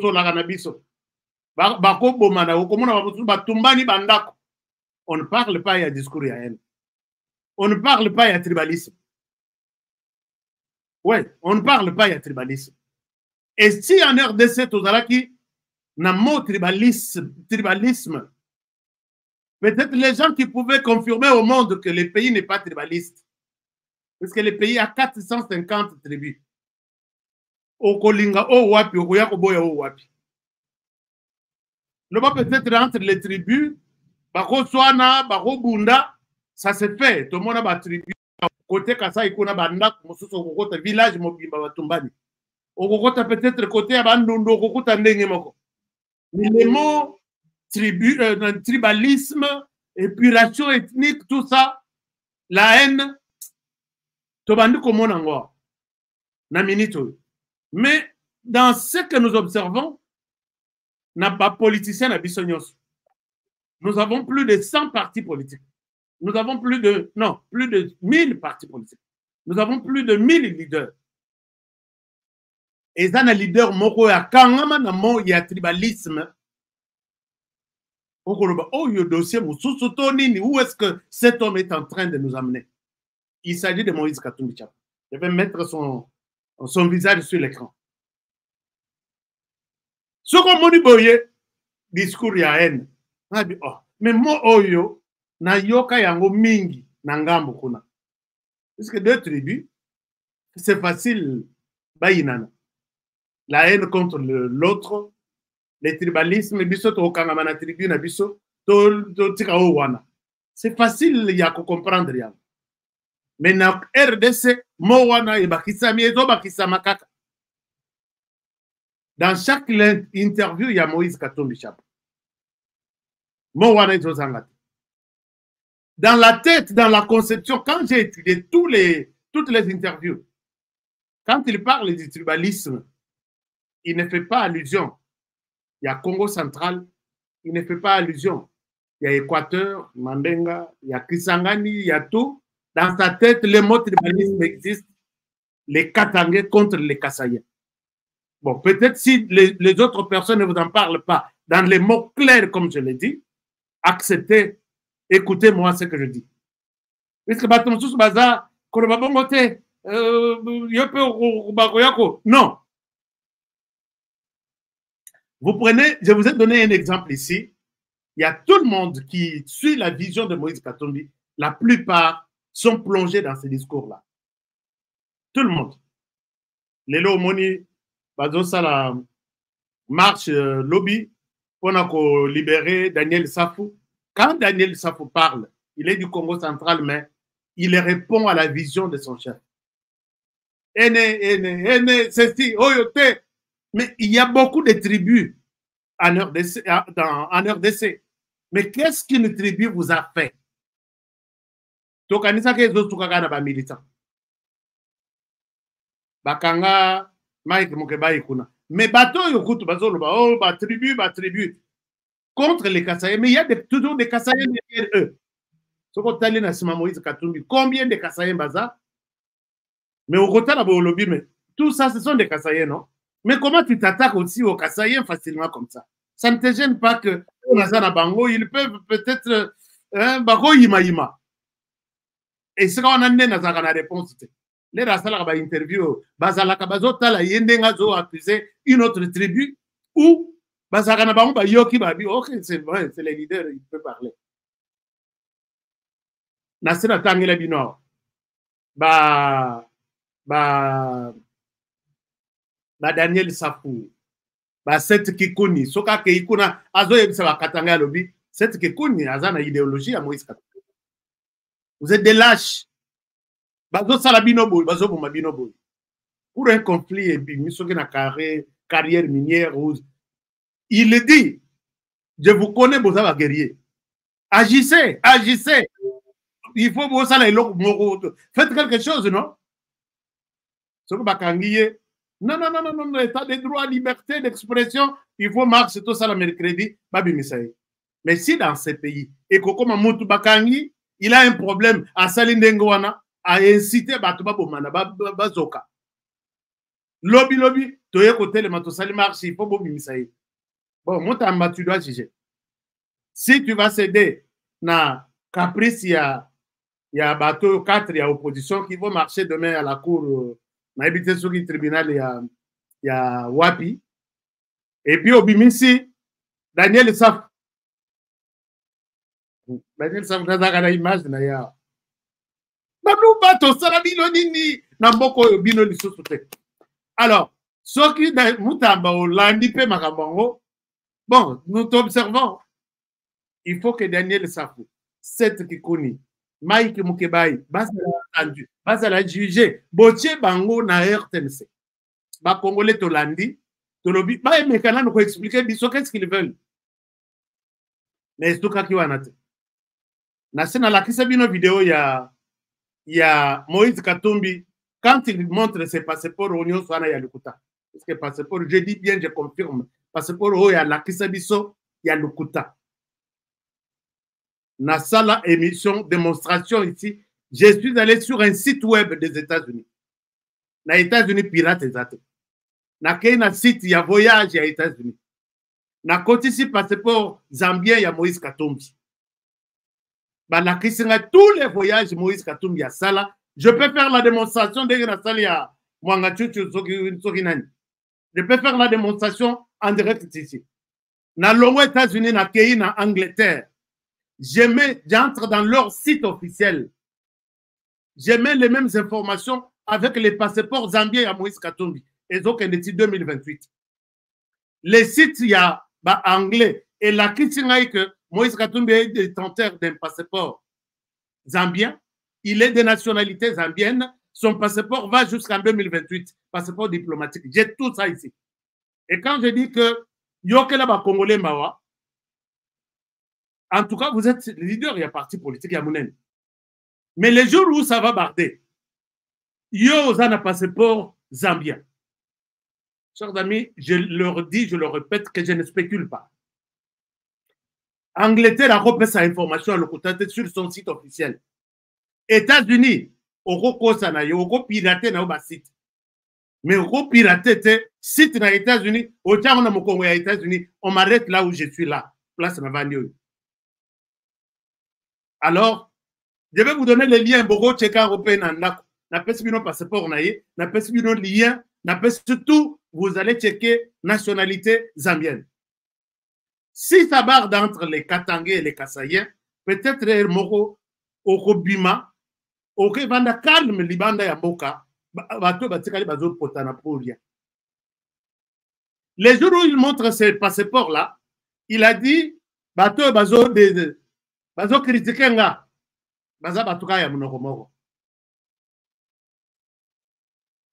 Speaker 1: ne parle pas, il y a discours yaen. On ne parle pas, il y a tribalisme. Oui, on ne parle pas, il y a tribalisme. Et si en RDC, tout ça qui n'a mot tribalisme, peut-être les gens qui pouvaient confirmer au monde que le pays n'est pas tribaliste. Parce que le pays a 450 tribus. Okolinga, o wapi, okoyakoboya, o wapi. Le bas peut-être entre les tribus, Bako Swana, Bako Bunda, ça se fait. Tout le monde a ba tribu. Côté Kasa, il y a Bandak, Mosuso, village, Mobimba, Tumbani. Okokota peut-être côté Abandundu, Okokota Ndenge Moko. les mots tribalisme, épuration ethnique, tout ça, la haine, tobandi komonango na minito. Mais dans ce que nous observons, n'a pas politicien na bisonyos. Nous avons plus de 100 partis politiques. Nous avons plus de 1000 partis politiques. Nous avons plus de 1000 leaders. Et ça, un leader moko ya kangama na mo ya tribalisme. Oh, yo dossier nini, où est-ce que cet homme est en train de nous amener? Il s'agit de Moïse Katumbi Chapwe. Je vais mettre son visage sur l'écran. Ce qu'on m'a dit, boye, discours ya haine. Mais moi, oyo, na yoka yango mingi, na ngambo kuna. Parce que deux tribus, c'est facile, bayinana. La haine contre l'autre, les tribalismes, biso to kangama na tribu na biso, to tika o wana. C'est facile ya ko comprendre ya. Mais na RDC, mo wana e bakisa miezo bakisa makaka. Dans chaque interview, il y a Moïse Katumbi Chapwe. Mo wana ezo zangati. Dans la tête, dans la conception, quand j'ai étudié toutes les interviews, quand il parle du tribalisme, il ne fait pas allusion. Il y a Congo central, il ne fait pas allusion. Il y a Équateur, Mandenga, il y a Kisangani, il y a tout. Dans sa tête, le mot tribalisme existe. Les Katangais contre les Kasaïens. Bon, peut-être si les autres personnes ne vous en parlent pas, dans les mots clairs, comme je l'ai dit, acceptez, écoutez-moi ce que je dis. Puisque non. Vous prenez, je vous ai donné un exemple ici. Il y a tout le monde qui suit la vision de Moïse Katumbi. La plupart sont plongés dans ces discours-là. Tout le monde. Les Lomoni, la marche lobby, on a libéré Daniel Safou. Quand Daniel Safou parle, il est du Congo central, mais il répond à la vision de son chef. Ceci, Oyote. Mais il y a beaucoup de tribus en RDC. Mais qu'est-ce qu'une tribu vous a fait? Tokanisa ke zo tukaka na ba militant. Bakanga Mike Mukebai kuna. Mais bateau yokutu bazolo ba oh ba tribu contre les Kasaïens. Mais il y a toujours des Kasaïens derrière eux. Sokotali na sima Moïse Katumbi. Combien de Kasaïens baza? Mais au côté là lobby, mais tout ça ce sont des Kasaïens, non? Mais comment tu t'attaques aussi aux Kasaïens facilement comme ça? Ça ne te gêne pas que Bango, ils peuvent peut-être Bago Yima. Et ce qu'on a donné dans la réponse, les Rassala va interview, Bazalaka Bazota, la Yendengazo accusé une autre tribu, ou Bazakana Bango, Yoki Babi, ok, c'est vrai, c'est les leaders, ils peuvent parler. Nasira Tangela Binor, Daniel Safou, cette Kikuni, Soka Keikuna, Azo Yebisa Katanga Lobby, cette Kikuni, Azana idéologie à Moïse Katumbi. Vous êtes des lâches. Bazo Salabino Boy, Bazo Boumabino Boy. Pour un conflit, et puis, Misogena carrière minière, il le dit, je vous connais, vous avez guerrier. Agissez. Il faut que vous faites quelque chose, non? Ce que Bakangiye, non, l'état des droits, liberté d'expression, il faut marcher tout ça le mercredi, Babi Misaï. Mais si dans ces pays, et Koko Mamoutou Bakangi, il a un problème à Salindengwana, à inciter Batouba Bomana, Bazoka. Lobby, tu es côté le Matosali marché, il faut Bobi Misaï. Bon, moi, tu dois juger. Si tu vas céder, na caprice, il y a bateau 4, il y a opposition qui vont marcher demain à la cour. Na habité sur le tribunal, il y a Wapi. Et puis, au Bimisi, Daniel Saf. Daniel Saf, il y a une image. Alors, ce qui est Moutamba, Landipé, Makabango, bon, nous t'observons. Il faut que Daniel Saf, cette qui connaît, Mike Mukebai, Basala jugé, Botier Bango na RTNC. Ba Congolais Tolandi, tolobi ba emekana no ko expliquer biso qu'est-ce qu'ils veulent. Mais tout cas qui wana te. Na sena la kisa bino vidéo ya Moïse Katumbi quand il montre ses passeports au Union Soana ya Lukuta. Parce que passeport, je dis bien, je confirme. Passeport au ya la kisa biso ya Lukuta. Na sala émission démonstration ici, je suis allé sur un site web des États-Unis. Na États-Unis pirate exact. Na kei site ya voyage ya États-Unis. Na koti si passeport zambien ya Moïse Katumbi. Bah la kisinga tous les voyages Moïse Katumbi ya sala. Je peux faire la démonstration de la salle ya Mwangachuchu Sokinani. Je peux faire la démonstration en direct ici. Na longo États-Unis na kei na Angleterre. J'entre dans leur site officiel. Je mets les mêmes informations avec les passeports zambiens à Moïse Katumbi. Et donc, en 2028. Les sites, il y a anglais. Et la question est que Moïse Katumbi est détenteur d'un passeport zambien. Il est de nationalité zambienne. Son passeport va jusqu'en 2028. Passeport diplomatique. J'ai tout ça ici. Et quand je dis que Yokela ba Congolais Mawa, en tout cas, vous êtes leader, il y a parti politique, il y a Mounen. Mais les jours où ça va barder, yo vous un passeport zambien. Chers amis, je leur dis, je leur répète que je ne spécule pas. Angleterre a repris sa information à l'occultation sur son site officiel. États-Unis, au piraté na site. Mais au piraté site na États-Unis, au temps on a mon Congo à États-Unis, on m'arrête là où je suis là, place na Vandio. Alors, je vais vous donner les liens. Bogo Tcheka européen n'a pas suivi nos passeports, n'a pas suivi nos liens, n'a pas surtout, vous allez checker nationalité zambienne. Si ça barre entre les Katangais et les Kassaïens, peut-être les Moko, Okobima, Okevanda calme, Libanda Yamboka, Bato Batikali Bazo Potana Pouria. Les jours où il montre ces passeports-là, il a dit Bato Bazo Bazo critiquer nga baza batuka ya munoko moko.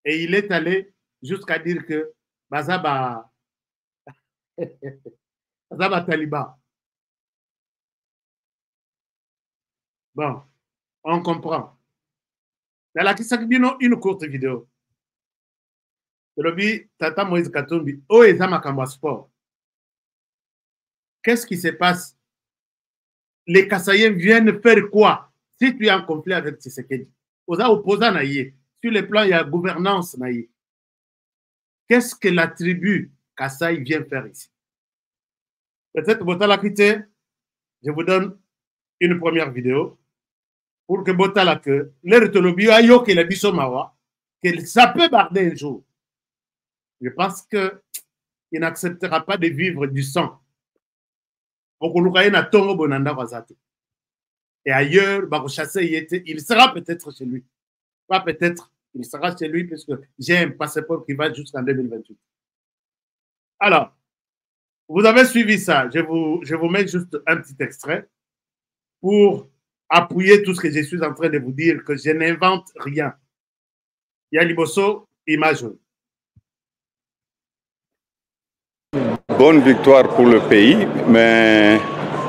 Speaker 1: Et il est allé jusqu'à dire que baza ba taliban. Bon, on comprend. Dans la kisakibino une courte vidéo. Le Tata Moïse Katumbi, oh et Zamakamba Sport. Qu'est-ce qui se passe? Les Kassaïens viennent faire quoi si tu es en conflit avec Tshisekedi? Aux opposants, sur le plan, il y a gouvernance. Qu'est-ce que la tribu Kassaï vient faire ici? Peut-être, Botala Kité, je vous donne une première vidéo pour que Botala que l'Eritolobi ayo que la Bissomawa, que ça peut barder un jour. Je pense qu'il n'acceptera pas de vivre du sang. Et ailleurs, il sera peut-être chez lui. Pas peut-être, il sera chez lui puisque j'ai un passeport qui va jusqu'en 2028. Alors, vous avez suivi ça. Je vous mets juste un petit extrait pour appuyer tout ce que je suis en train de vous dire, que je n'invente rien. Yaliboso, image.
Speaker 17: Bonne victoire pour le pays, mais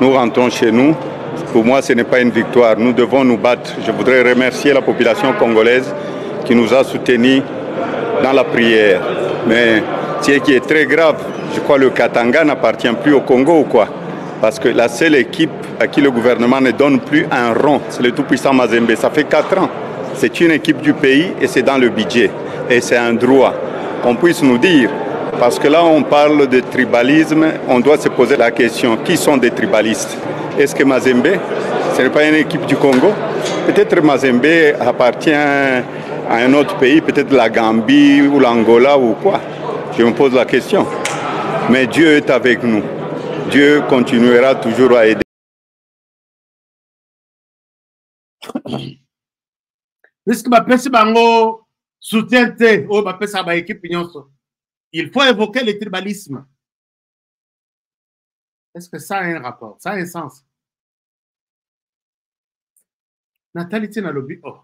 Speaker 17: nous rentrons chez nous. Pour moi, ce n'est pas une victoire. Nous devons nous battre. Je voudrais remercier la population congolaise qui nous a soutenus dans la prière. Mais ce qui est très grave, je crois que le Katanga n'appartient plus au Congo ou quoi? Parce que la seule équipe à qui le gouvernement ne donne plus un rond, c'est le tout-puissant Mazembe. Ça fait 4 ans. C'est une équipe du pays et c'est dans le budget. Et c'est un droit qu'on puisse nous dire. Parce que là, on parle de tribalisme, on doit se poser la question, qui sont des tribalistes? Est-ce que Mazembe, ce n'est pas une équipe du Congo? Peut-être Mazembe appartient à un autre pays, peut-être la Gambie ou l'Angola ou quoi. Je me pose la question. Mais Dieu est avec nous. Dieu continuera toujours à aider.
Speaker 1: Il faut évoquer le tribalisme. Est-ce que ça a un rapport? Ça a un sens? Nathalie Tinalobi, oh.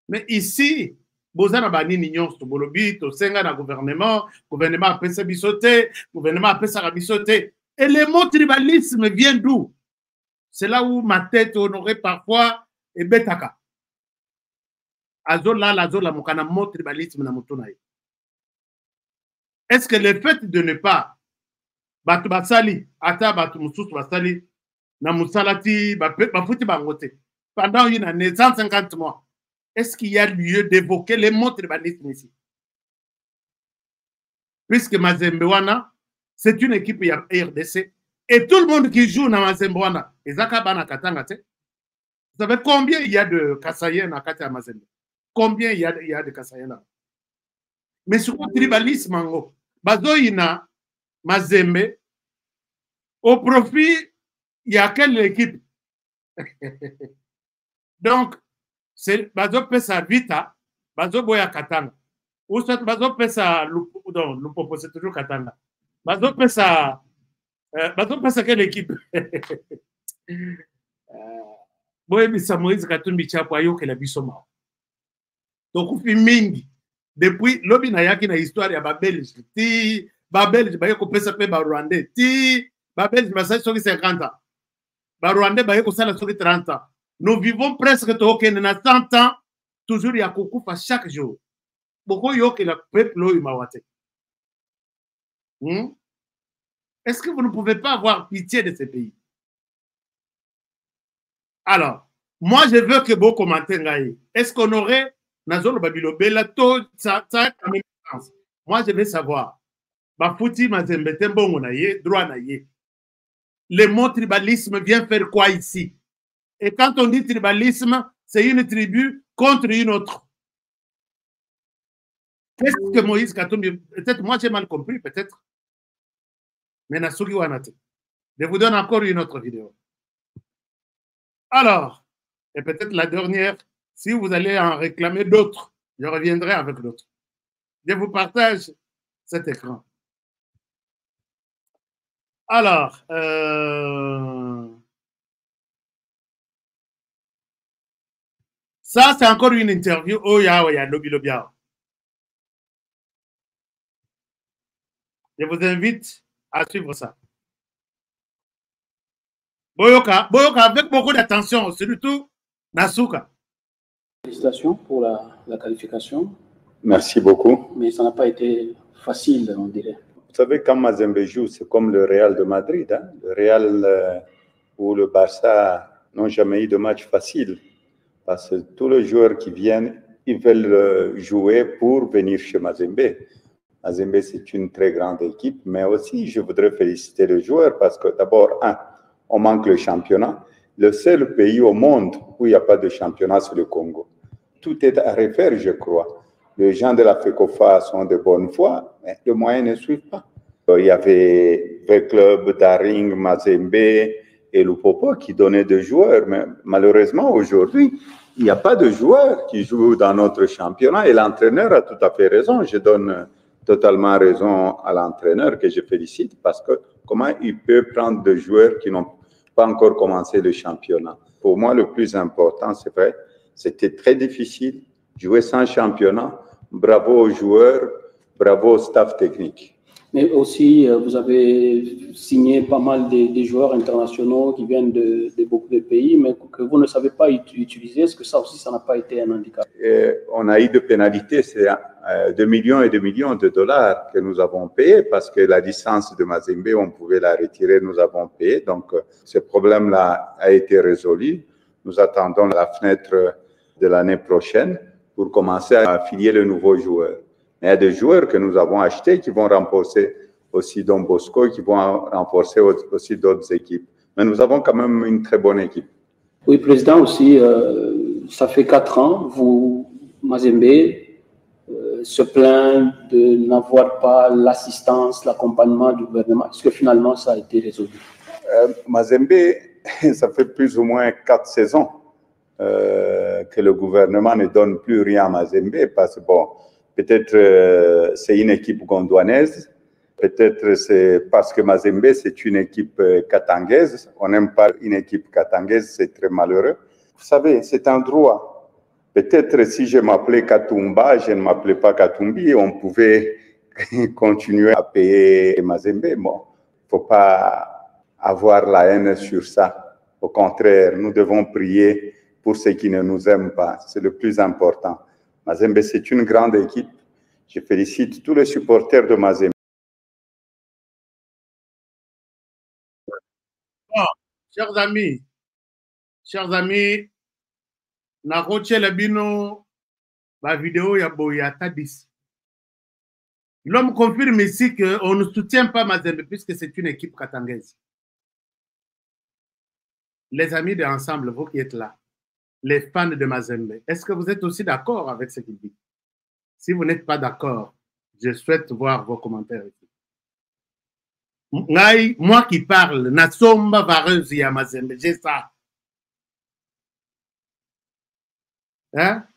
Speaker 1: Mais ici, bozana banini nyonso bolobi tosenga na gouvernement apesa biso te, gouvernement apesa biso te. Et le mot tribalisme vient d'où? C'est là où ma tête honorée parfois est betaka. Azola mokana mot tribalisme na motonaï. Est-ce que le fait de ne pas batu basali ata batu mususu basali na musalati bafuti bangote pendant une année 150 mois, est-ce qu'il y a lieu d'évoquer le mot tribalisme ici? Puisque Mazembewana, c'est une équipe RDC et tout le monde qui joue dans Mazembewana, vous savez combien il y a de Kassayen à Kata Mazembe? Combien il y a de Kassayen là? Mais sur le tribalisme, Bazoïna Mazembe, au profit, il y a quelle équipe? Donc, c'est Bazo Pesa Vita, Bazo Boya Katanga. Ou soit Bazo Pesa Lupopo, c'est toujours Katanga. Bazo Pesa quelle équipe? Boye Bisa Moïse Katumbi Chapo Ayo que la Bissoma. Donc, Mingi, depuis l'obi na yaki na histoire ya Babelge, ti Babelge baye ko pesa pe ba Rwandais, ti Babelge basali soki 50 ans. Ba Rwandais baye ko sala soki 30 ans. Nous vivons presque tokene na 100 ans, toujours ya kokufa chaque jour. Boko yo que la peuple lo imawate. Est-ce que vous ne pouvez pas avoir pitié de ces pays? Alors, moi je veux que vous commentez ngaï. Est-ce qu'on aurait Nazolo Babilo Bella, ça a quand même sens. Moi, je veux savoir. Bafouti Mazembe Tembongo naye, droit naye. Le mot tribalisme vient faire quoi ici? Et quand on dit tribalisme, c'est une tribu contre une autre. Qu'est-ce que Moïse Katumbi... Peut-être, moi j'ai mal compris, peut-être. Mais Nasugi Wanate. Je vous donne encore une autre vidéo. Alors, et peut-être la dernière. Si vous allez en réclamer d'autres, je reviendrai avec d'autres. Je vous partage cet écran. Alors, ça, c'est encore une interview. Oh, ya, lobby. Je vous invite à suivre ça. Boyoka, avec beaucoup d'attention, surtout Nasuka.
Speaker 4: Félicitations pour la qualification.
Speaker 17: Merci beaucoup.
Speaker 4: Mais ça n'a pas été facile, on dirait.
Speaker 17: Vous savez, quand Mazembe joue, c'est comme le Real de Madrid. Hein? Le Real ou le Barça n'ont jamais eu de match facile. Parce que tous les joueurs qui viennent, ils veulent jouer pour venir chez Mazembe. Mazembe, c'est une très grande équipe. Mais aussi, je voudrais féliciter les joueurs parce que d'abord, on manque le championnat. Le seul pays au monde où il n'y a pas de championnat, c'est le Congo. Tout est à refaire, je crois. Les gens de la FECOFA sont de bonne foi, mais les moyens ne suivent pas. Il y avait le club Daring, Mazembe et Lupopo qui donnaient des joueurs, mais malheureusement, aujourd'hui, il n'y a pas de joueurs qui jouent dans notre championnat et l'entraîneur a tout à fait raison. Je donne totalement raison à l'entraîneur que je félicite parce que comment il peut prendre des joueurs qui n'ont pas encore commencé le championnat. Pour moi, le plus important, c'est vrai, c'était très difficile, jouer sans championnat. Bravo aux joueurs, bravo au staff technique.
Speaker 4: Mais aussi, vous avez signé pas mal de joueurs internationaux qui viennent de beaucoup de pays, mais que vous ne savez pas utiliser. Est-ce que ça aussi, ça n'a pas été un handicap?
Speaker 17: On a eu des pénalités, c'est 2 millions et 2 millions de dollars que nous avons payés parce que la licence de Mazembe, on pouvait la retirer, nous avons payé. Donc, ce problème-là a été résolu. Nous attendons la fenêtre de l'année prochaine pour commencer à affilier les nouveaux joueurs. Il y a des joueurs que nous avons achetés qui vont renforcer aussi Don Bosco, qui vont renforcer aussi d'autres équipes. Mais nous avons quand même une très bonne équipe.
Speaker 4: Oui, Président, aussi, ça fait 4 ans, vous, Mazembe, se plaint de n'avoir pas l'assistance, l'accompagnement du gouvernement. Est-ce que finalement ça a été résolu?
Speaker 17: Mazembe, ça fait plus ou moins 4 saisons que le gouvernement ne donne plus rien à Mazembe parce que, bon, peut-être c'est une équipe gondouanaise, peut-être c'est parce que Mazembe c'est une équipe katangaise. On n'aime pas une équipe katangaise, c'est très malheureux. Vous savez, c'est un droit Peut-être si je m'appelais Katumba, je ne m'appelais pas Katumbi, on pouvait continuer à payer Mazembe. Bon, il ne faut pas avoir la haine sur ça. Au contraire, nous devons prier pour ceux qui ne nous aiment pas. C'est le plus important. Mazembe, c'est une grande équipe. Je félicite tous les supporters de Mazembe.
Speaker 1: Bon, chers amis, na roche la bino la vidéo ya Boyata 10. L'homme confirme ici qu'on ne soutient pas Mazembe puisque c'est une équipe katangaise. Les amis de Ensemble, vous qui êtes là, les fans de Mazembe, est-ce que vous êtes aussi d'accord avec ce qu'il dit? Si vous n'êtes pas d'accord, je souhaite voir vos commentaires ici. Moi qui parle, Nasomba vareuse ya Mazembe, j'ai ça. Hein?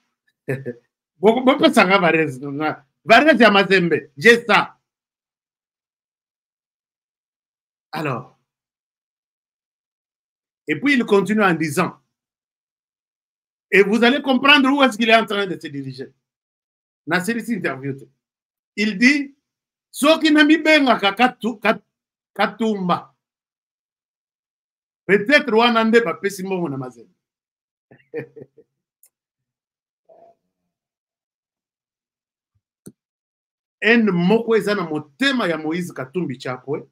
Speaker 1: Beaucoup ça vareuse ya Mazembe, j'ai ça. Alors, et puis il continue en disant, et vous allez comprendre où est-ce qu'il est en train de se diriger. Dans cette interview, il dit, Soki nami benga Katumba. Peut-être Wanande pa pesimo na Mazembe. En moko ezana motema ya Moïse Katumbi Chapwe.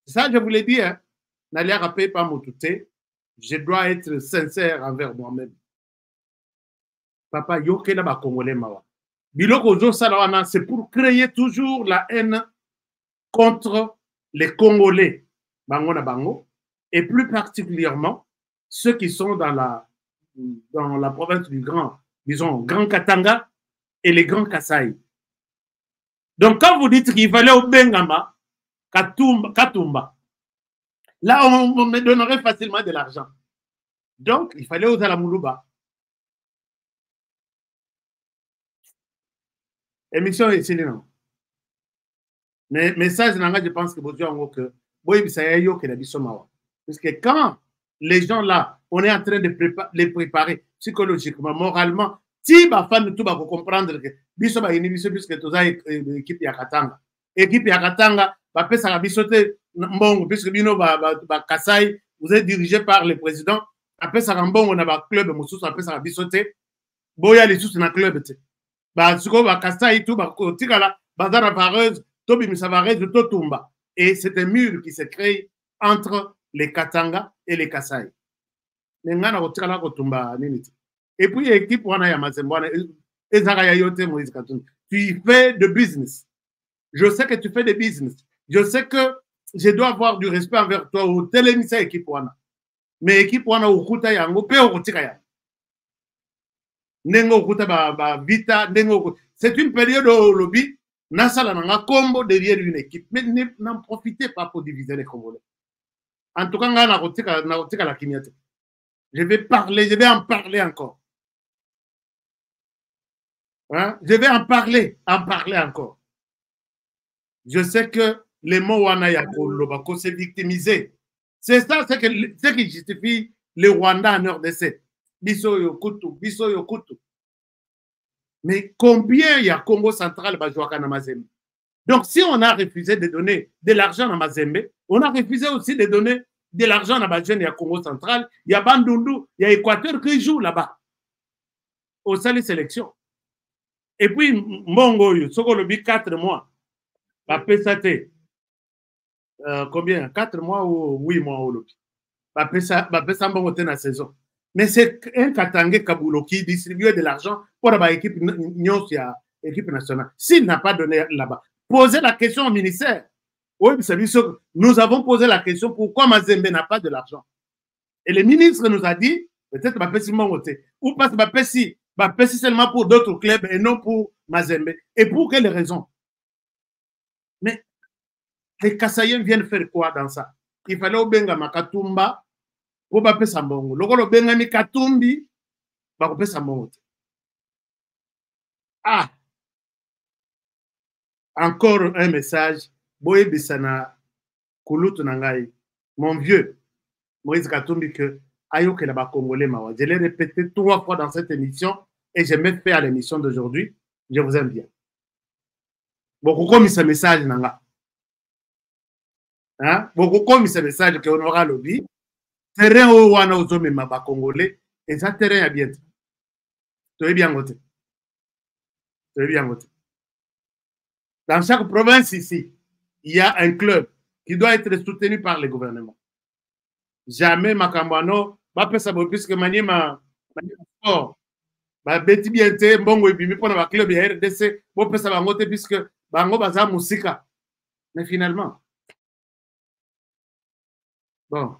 Speaker 1: Ça, je vous l'ai dit, hein. N'allez rappeler pas mon touté. Je dois être sincère envers moi-même. Papa, yoke na ba Congolais mawa. Biloko zo salawana, c'est pour créer toujours la haine contre les Congolais. Bango na bango. Et plus particulièrement, ceux qui sont dans la province du Grand, disons, Grand Katanga et les Grands Kasaï. Donc, quand vous dites qu'il fallait au Bengama, Katumba, là, on me donnerait facilement de l'argent. Donc, il fallait aux Alamoulouba. Émission est ici, non? Mais message, je pense que parce que quand les gens là, on est en train de les préparer psychologiquement, moralement, si ma fan tout va comprendre que biso ba inhibition puisque tout ça équipe ya Katanga. Équipe ya Katanga, va faire ça bisote mbongo puisque bino ba Kasai, vous êtes dirigé par le président, après ça mbongo na ba club mususu après ça bisote. Boya les sous na club te. Ba suko ba Kasai tout ba tikala bazara vareuse, tobi misavareuse to tumba. Et c'est un mur qui se crée entre les Katanga et les Kasai. Nengana ko tikala ko tumba nini. Et puis, l'équipe, tu fais de business. Je sais que tu fais de business. Je sais que je dois avoir du respect envers toi. Mais l'équipe, c'est une période où le lobby, combo derrière une équipe. Mais n'en profitez pas pour diviser les Congolais. En tout cas, je vais en parler encore. Hein? Je vais en parler encore. Je sais que les mots Wana Kolo s'est victimisé. C'est ça, c'est ce qui justifie le Rwanda en RDC. Biso Yokutu. Mais combien il y a Congo central à Mazembe? Donc, si on a refusé de donner de l'argent à Mazembe, on a refusé aussi de donner de l'argent à Mazembe et à Congo central. Il y a Bandundu, il y a Équateur qui joue là-bas. Au sein des sélections. Et puis, Mongo, le 4 mois, combien? 4 mois ou 8 mois au lobby. La saison. Mais c'est un Katangé Kabulo qui distribuait de l'argent pour l'équipe nationale. S'il n'a pas donné là-bas, posez la question au ministère. Oui, nous avons posé la question pourquoi Mazembe n'a pas de l'argent. Et le ministre nous a dit, peut-être ou parce que seulement pour d'autres clubs et non pour Mazembe. Et pour quelles raisons? Mais les Kassaïens viennent faire quoi dans ça? Il fallait au Benga Makatumba pour Bapé Sambongo. Le Benga Mikatumbi, Bapé Sambongo. Ah! Encore un message. Boye Bissana Kouloutou Nangaï. Mon vieux, Moïse Katumbi, que Ayoke là-bas Congolais Mawa. Je l'ai répété 3 fois dans cette émission. et j'ai même fait à l'émission d'aujourd'hui, je vous aime bien. Beaucoup comme ce message, nanga. Hein? Beaucoup comme ce message qu'on aura lobby, terrain où on a osé même pas congolais, et ça terrain à bien. Tu es bien voté. Tu es bien voté. Dans chaque province ici, il y a un club qui doit être soutenu par le gouvernement. Jamais Makambano, puisque Maniema sport, Betty Biente, Bongo et Bimi pour le club de RDC, puisque Bango Baza Musika. Mais finalement, bon.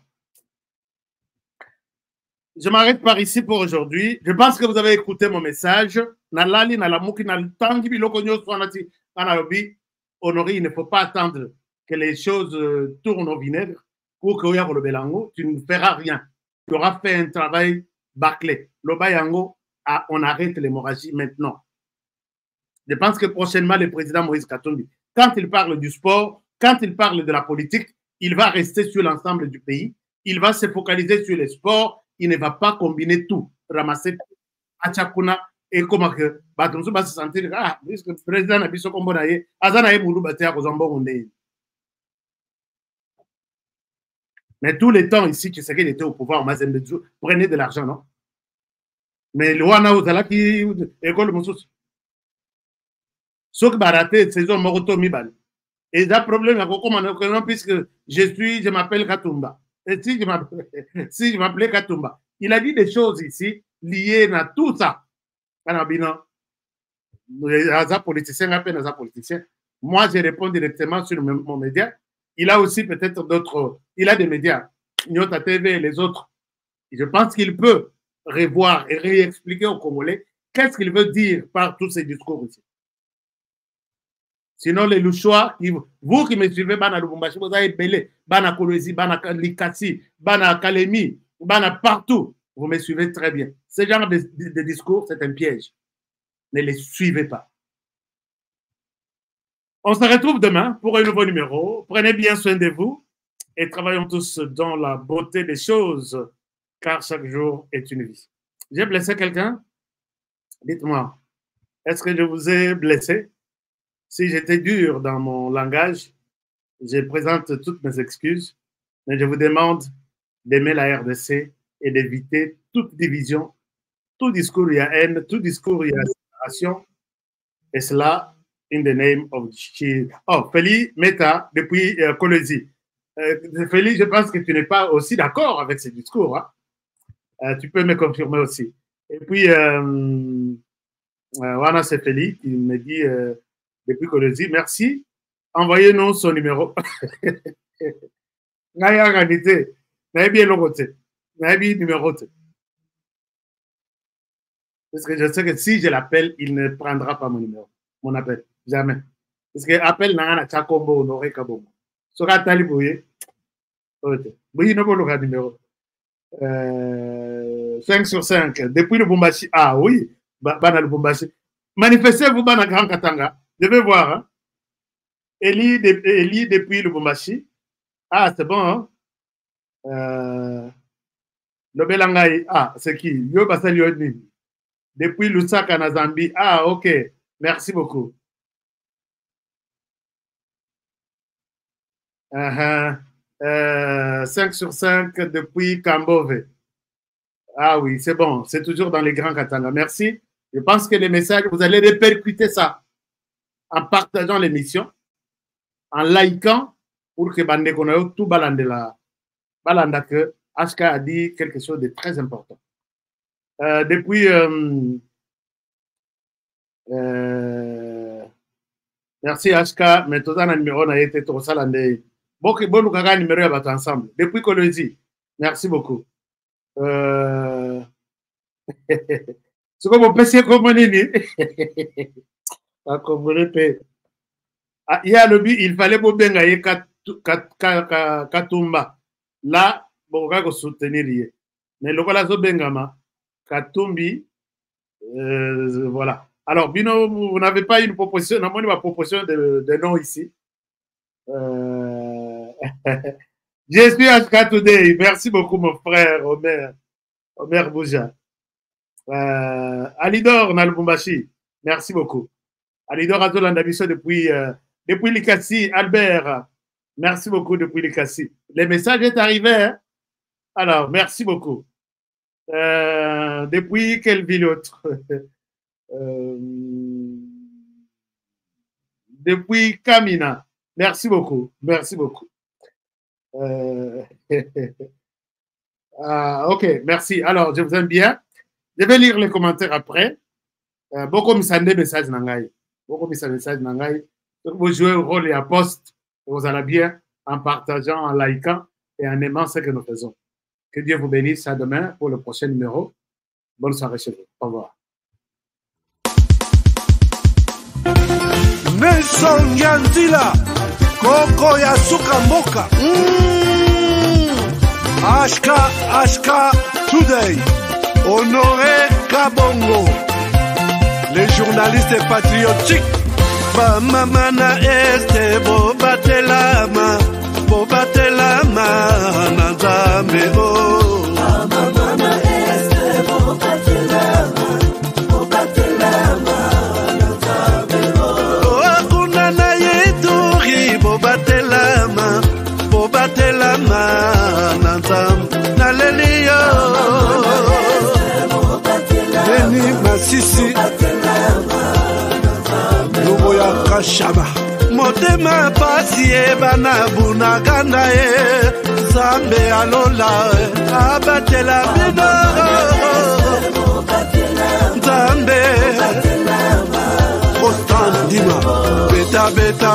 Speaker 1: Je m'arrête par ici pour aujourd'hui. Je pense que vous avez écouté mon message. Nalali, Nalamuki, Naltangi, Bilokonyo, Swanati, Analobi. Honoré, il ne faut pas attendre que les choses tournent au vinaigre pour que le Belango, tu ne feras rien. Tu auras fait un travail bâclé. Le Bayango, on arrête l'hémorragie maintenant. Je pense que prochainement, le président Moïse Katumbi, quand il parle du sport, quand il parle de la politique, il va rester sur l'ensemble du pays. Il va se focaliser sur les sports. Il ne va pas combiner tout, ramasser Achakuna et comment que Batumsu va se sentir puisque le président a dit comme bonaye, Azanaye Moulou Batea Kozambo. Mais tout le temps ici, tu sais qu'il était au pouvoir, Mazembedjou, prenez de l'argent, non? Mais le Wana Ozala qui école Moussous. Sauf que Baraté, saison Moroto Mibal. Et il y a un problème à comment puisque je m'appelle Katumba. Et si je m'appelais Katumba, il a dit des choses ici liées à tout ça. Moi, je réponds directement sur mon média. Il a aussi peut-être d'autres, il a des médias, Nyota TV et les autres. Je pense qu'il peut revoir et réexpliquer aux Congolais qu'est-ce qu'il veut dire par tous ces discours ici. Sinon, les louchois, vous qui me suivez, Bana Lubumbashi, vous avez belé, Bana Kolwezi, Bana Likasi, Bana Kalemi, Bana partout. Vous me suivez très bien. Ce genre de discours, c'est un piège. Ne les suivez pas. On se retrouve demain pour un nouveau numéro. Prenez bien soin de vous et travaillons tous dans la beauté des choses, car chaque jour est une vie. J'ai blessé quelqu'un? Dites-moi, est-ce que je vous ai blessé? Si j'étais dur dans mon langage, je présente toutes mes excuses, mais je vous demande d'aimer la RDC et d'éviter toute division, tout discours il y a haine, tout discours il y a séparation, et cela in the name of Jesus. Oh, Feli Meta, depuis Kolwezi. Feli, je pense que tu n'es pas aussi d'accord avec ce discours. Hein? Tu peux me confirmer aussi. Et puis, voilà, c'est Feli qui me dit... depuis Kolwezi, merci. Envoyez-nous son numéro. Naya Ranité, Naya bien le côté, Naya bien numéro. Parce que je sais que si je l'appelle, il ne prendra pas mon numéro, mon appel. Jamais. Parce que appel Nana Chakombo, Honoré Kabongo. Sera talibouye. Oui, non, le numéro. 5 sur 5. Depuis le Bumbashi. Ah oui, Bana le Bumbashi. Manifestez-vous, Bana Grand Katanga. Je vais voir. Hein? Eli depuis Lubumbashi. Ah, c'est bon. Hein? Le Belangai. Ah, c'est qui? Yo Basalioni. Depuis Lusaka, na Zambie. Ah, ok. Merci beaucoup. 5 sur 5 depuis Kambove. Ah oui, c'est bon. C'est toujours dans les grands Katanga. Merci. Je pense que les messages, vous allez répercuter ça en partageant l'émission, en likant, pour que Bande Konayo tout balanda que HK a dit quelque chose de très important. Depuis merci HK, mais tout un numéro n'a été trop salandé. Bon, nous avons numéro à battre ensemble. Depuis Kolwezi, merci beaucoup. C'est comme on peut se communiquer. Il y a le but, il fallait Bobengaye Katumba. Là, bon, on va soutenir. Mais le voilà Bengama, Katumbi, voilà. Alors, Bino, vous n'avez pas une proposition, non, moi, ma proposition de nom ici. Je suis HK Today. Merci beaucoup, mon frère Omer Bouja. Alidor Nalubumbashi, merci beaucoup. Alidor Azolandabiso depuis Likassi. Albert, merci beaucoup depuis Likassi. Le message est arrivé. Hein? Alors, merci beaucoup. Depuis quelle ville autre? Depuis Kamina. Merci beaucoup. Merci beaucoup. Ok, merci. Alors, je vous aime bien. Je vais lire les commentaires après. Beaucoup me sendent des messages nangai. Beaucoup me sendent des messages nangai. Vous jouez au rôle et à poste. Vous allez bien en partageant, en likant et en aimant ce que nous faisons. Que Dieu vous bénisse. À demain pour le prochain numéro. Bonne soirée chez vous. Au revoir.
Speaker 18: Nelson Yandila, Koko Yasuka Moka. Ashka Today, Honoré Kabongo, les journalistes patriotiques. Bamamana este bobatelama nanzambe o. Bamamana este bobatelama nanzambe o. Akuna na yeturi bobatelama nanzambe naleliyo. Beni Masisi Luboya Kashama Motema pasi bana bunaganda Zambe alola abatela bino Zambe Ostan Dima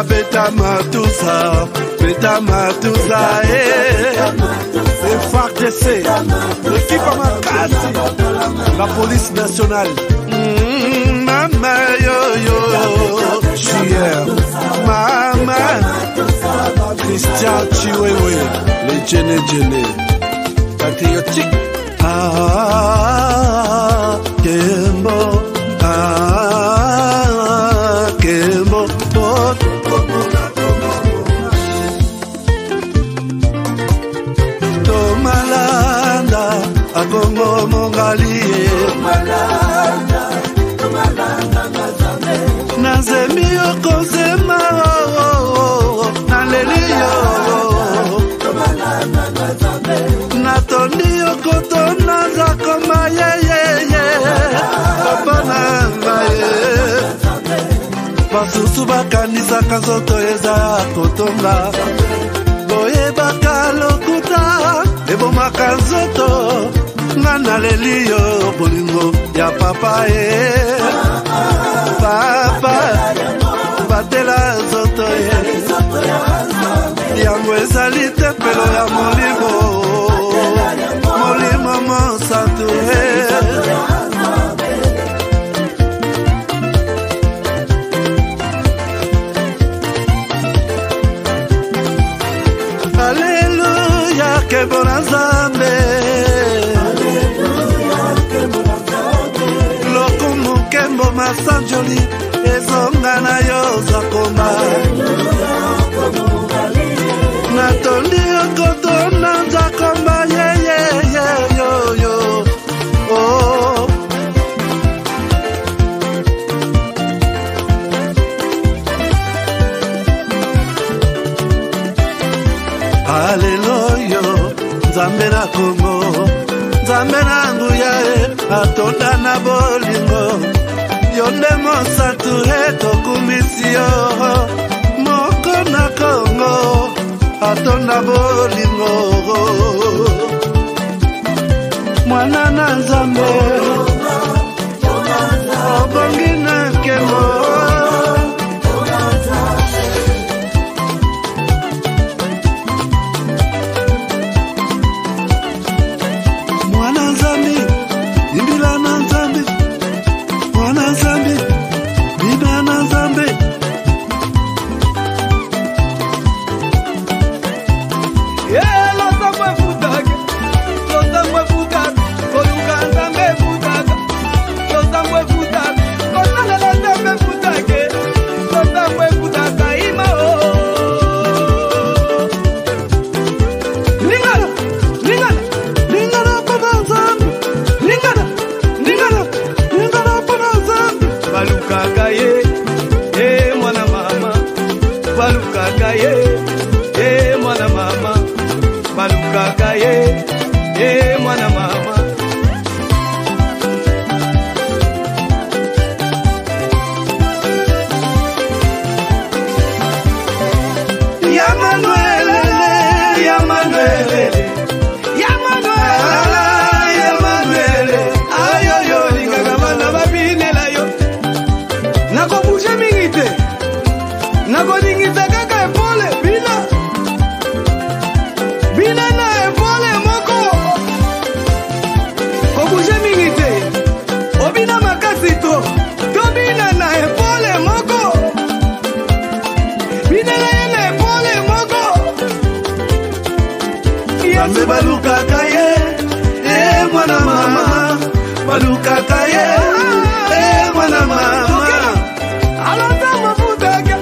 Speaker 18: Beta matusa FARDC l'équipe Makasi la police nationale Mama yo Chier Mama Christian Chiwewe les Djene patriotique Kembo Tomalanda Agongo Mongalie Nazemi Okozema Naleliyo Natoni Okotona Zakoma Papa Nangaye Basusu bakanisa kanzoto eza kotonga Boye bakalokuta Eboma kanzoto Nana leliyo bolingo ya papa Papa Batela zoto Yango ezali tempelo ya Molimo mosatu Alléluia, que bon Nzambe. Lokumu kembo masanjoli, ezonga na yo zakoma. Natondi okotona zakoma, yo. Oh. Hallelujah, Nzambe na Kongo, Nzambe na nguya atonda na bolingo, yonde mosatu tokumisio, moko na Kongo, atonda bolingo, mwana na Nzambe, obongi na kemo. Futa, Nzambe balukaka ye mwana mama balukaka ye mwana mama alata mafutaka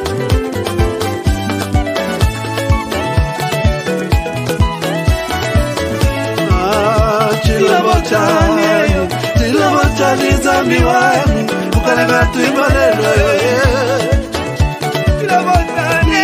Speaker 18: chilabotani Nzambi wangu ukalenga tuibalelo chilabotani